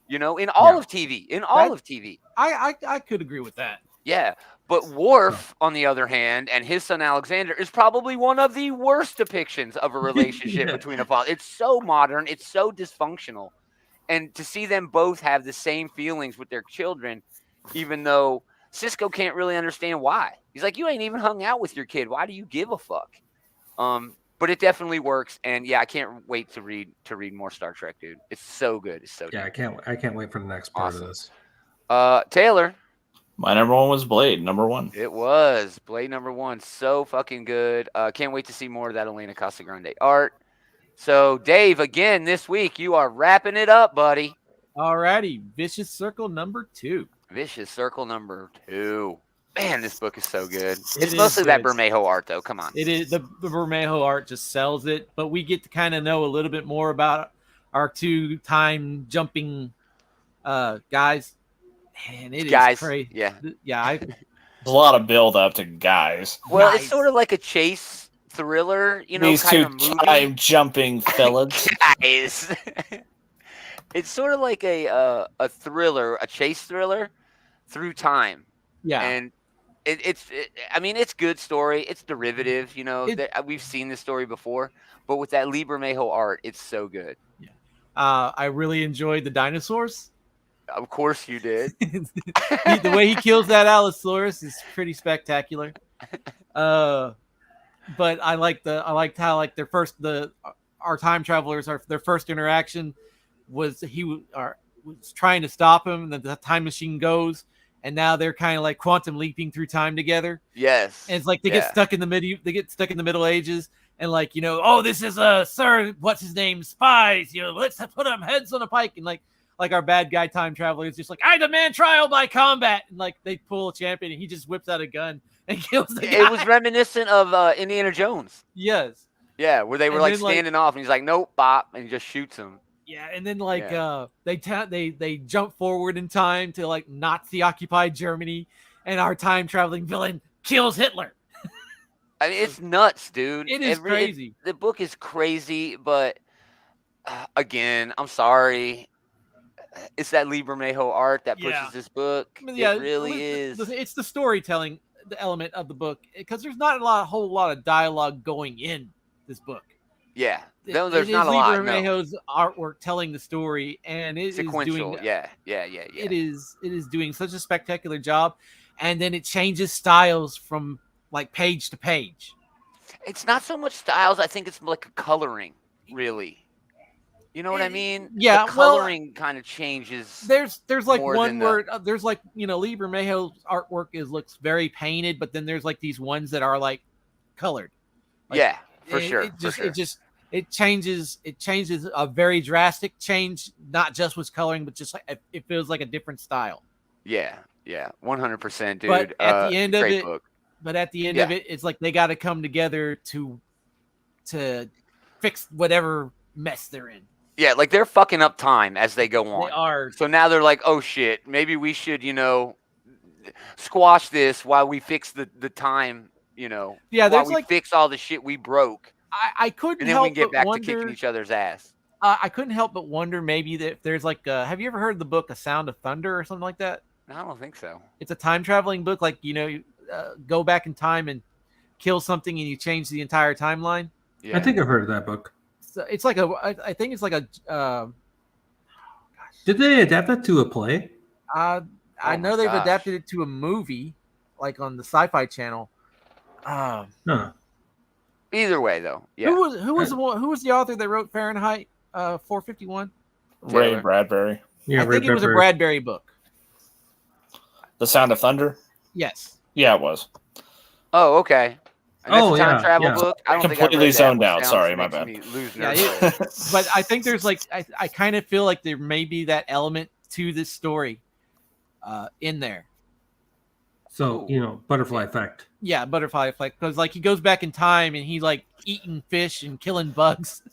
in all of TV, of TV. I could agree with that. Yeah. But Worf, on the other hand, and his son Alexander is probably one of the worst depictions of a relationship between a father. It's so modern. It's so dysfunctional. And to see them both have the same feelings with their children, even though Sisko can't really understand why. He's like, you ain't even hung out with your kid. Why do you give a fuck? But it definitely works. And yeah, I can't wait to read more Star Trek, dude. It's so good. It's so good. I can't wait for the next part of this. Taylor. My number 1 was Blade, number 1. It was Blade number 1. So fucking good. Can't wait to see more of that Elena Casagrande art. So, Dave, again, this week, you are wrapping it up, buddy. Alrighty. Vicious Circle number 2. Vicious Circle number 2. Man, this book is so good. It's mostly that Bermejo art, though. Come on. It is. The Bermejo art just sells it. But we get to kind of know a little bit more about our 2 time jumping guys. Man, it is crazy. Yeah. There's a lot of build up to guys. Well, it's sort of like a chase thriller, These kind 2 time jumping fellas. Guys. It's sort of like a thriller, a chase thriller, through time. Yeah. And I mean, it's good story. It's derivative, we've seen this story before, but with that Liber Mejo art, it's so good. Yeah. I really enjoyed the dinosaurs. Of course you did. The way he kills that Allosaurus is pretty spectacular. But I liked how like our time travelers, their first interaction was was trying to stop him, and then the time machine goes, and now they're kind of like quantum leaping through time together. Yes. And it's like they get stuck in the Middle Ages, and like, oh, this is Sir, what's his name, spies, let's put them heads on a pike, and like our bad guy time traveler is just like, I demand trial by combat, and like they pull a champion and he just whips out a gun and kills the guy. It was reminiscent of Indiana Jones. Yes. Yeah, where they were like standing off, and he's like, nope, bop, and he just shoots him. Yeah, and then like they jump forward in time to like Nazi occupied Germany, and our time traveling villain kills Hitler. I mean, it's nuts, dude. It is crazy. The book is crazy, but again, I'm sorry. It's that Liber Mejo art that pushes this book. I mean, it really is. It's the storytelling, the element of the book, because there's not a whole lot of dialogue going in this book. Yeah, there's not a lot. Liber Mejo's artwork telling the story, and it sequential. Is doing. Yeah. It is doing such a spectacular job, and then it changes styles from like page to page. It's not so much styles. I think it's like a coloring, really. You know what I mean? Yeah, the coloring kind of changes. There's like one where there's like, Liber Mejo's artwork looks very painted, but then there's like these ones that are like colored. Like, yeah, for sure. It changes a very drastic change, not just with coloring, but just like it feels like a different style. Yeah, 100%, dude. But at the end of it, book. But at the end of it, it's like they got to come together to fix whatever mess they're in. Yeah, like they're fucking up time as they go on. They are. So now they're like, oh shit, maybe we should, squash this while we fix the time, Yeah, while we fix all the shit we broke. I couldn't and then help we can get back wonder, to kicking each other's ass. I couldn't help but wonder maybe that if there's like, have you ever heard the book A Sound of Thunder or something like that? No, I don't think so. It's a time traveling book, like, go back in time and kill something and you change the entire timeline. Yeah. I think I've heard of that book. So it's like I think it's like a. Did they adapt it to a play? I know they've adapted it to a movie, like on the Sci-Fi Channel. Either way, though, yeah. Who was the author that wrote Fahrenheit 451? Ray Bradbury. Yeah, I think it was a Bradbury book. The Sound of Thunder. Yes. Yeah, it was. Oh, okay. And that's a time travel book. I don't completely zoned out. Sorry, my bad. But I think there's like I kind of feel like there may be that element to this story in there. So, butterfly effect. Yeah, butterfly effect. Because like he goes back in time and he's like eating fish and killing bugs.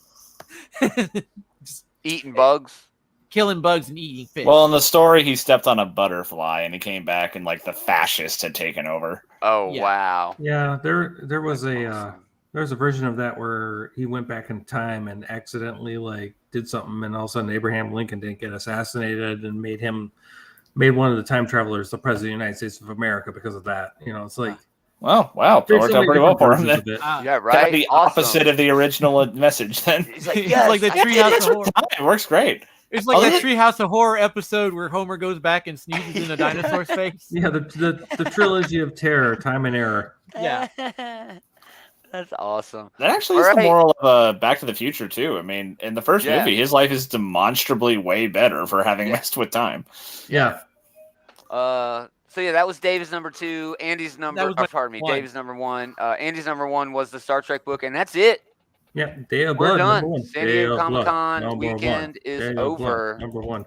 Eating bugs? Killing bugs and eating fish. Well, in the story, he stepped on a butterfly and he came back and like the fascists had taken over. Oh, wow. Yeah, there was a version of that where he went back in time and accidentally like did something, and all of a sudden Abraham Lincoln didn't get assassinated and made one of the time travelers the president of the United States of America because of that. It's like, wow, that worked out pretty well for him. Yeah, right. Kind of the opposite of the original message. Then he's like, yes, like the Treehouse of Horror. It works great. It's like that Treehouse of Horror episode where Homer goes back and sneezes in a dinosaur's face. Yeah, the trilogy of terror, time and error. Yeah. That's awesome. That actually is the moral of Back to the Future, too. I mean, in the first movie, his life is demonstrably way better for having messed with time. Yeah. So, that was Dave's number 2. Andy's number... pardon me. 1. Dave's number 1. Andy's number 1 was the Star Trek book, and that's it. Yeah, Day of We're Blood. done. San Diego Comic-Con weekend is over. Number 1.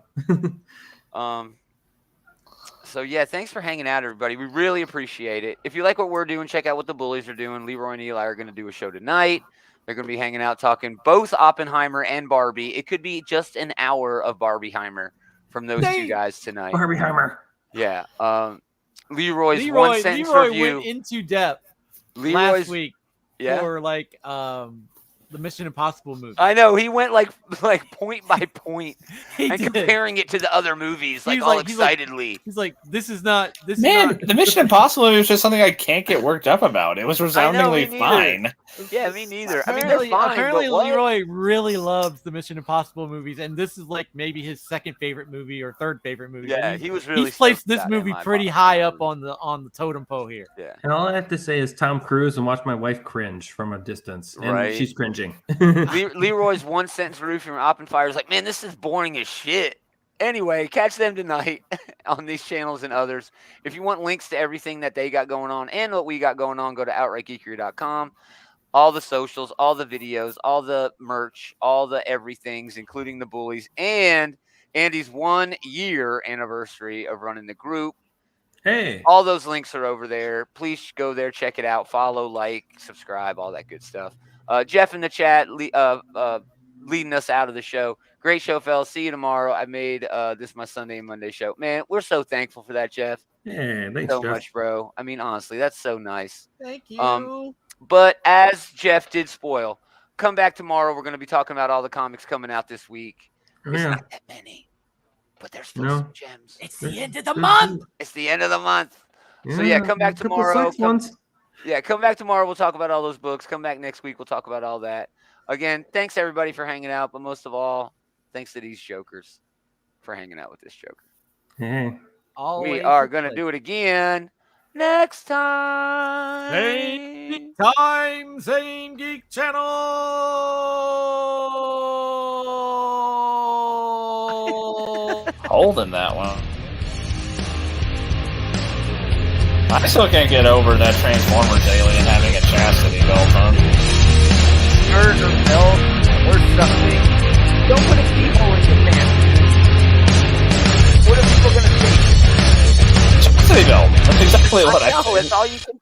So, thanks for hanging out, everybody. We really appreciate it. If you like what we're doing, check out what the Bullies are doing. Leroy and Eli are going to do a show tonight. They're going to be hanging out talking both Oppenheimer and Barbie. It could be just an hour of Barbieheimer from those two guys tonight. Barbieheimer. Yeah. Leroy's 1 sentence review. Went into depth Leroy's, last week for like the Mission Impossible movie. I know he went like point by point He and did. comparing it to the other movies, like He's all like- he's like- excitedly. He's like, this is not. This Man, is not. the Mission Impossible movie was just something I can't get worked up about. It was resoundingly me neither. fine. Yeah, me neither. I mean, Apparently, they're fine, apparently but what? Leroy really loves the Mission Impossible movies, and this is like maybe his second favorite movie or third favorite movie. Yeah, And he was really. he's placed stoked this about it, movie in my pretty opinion. high up on the totem pole here. Yeah. And all I have to say is Tom Cruise and watch my wife cringe from a distance. And Right. she's cringing. Leroy's one sentence review from Oppenfire is like, man, this is boring as shit. Anyway, catch them tonight on these channels and others. If you want links to everything that they got going on and what we got going on, go to outrightgeekery.com. All the socials, all the videos, all the merch, all the everythings, including the bullies, and Andy's 1 year anniversary of running the group. Hey. All those links are over there. Please go there, check it out, follow, like, subscribe, all that good stuff. Jeff in the chat leading us out of the show. Great show, fellas. See you tomorrow. I made this my Sunday and Monday show. Man, we're so thankful for that, Jeff. Yeah, thanks, So Jeff. much, bro. I mean, honestly, that's so nice. Thank you. But as Jeff did spoil, come back tomorrow. We're going to be talking about all the comics coming out this week. It's Yeah. not that many, but there's still No. some gems. It's the end of the month. It's the end of the month. So, yeah, come back a couple tomorrow. sex ones. Yeah, come back tomorrow. We'll talk about all those books. Come back next week. We'll talk about all that. Again, thanks everybody for hanging out, but most of all, thanks to these jokers for hanging out with this joker. Hey. Always We are a going to pleasure. do it again next time. Same time, same Geek Channel. Holding that one. I still can't get over that Transformers alien having a chastity belt on. Shirt or belt or something. Don't put a keyhole in your pants. What are people going to think? Chastity belt. That's exactly what I know. think. That's all you can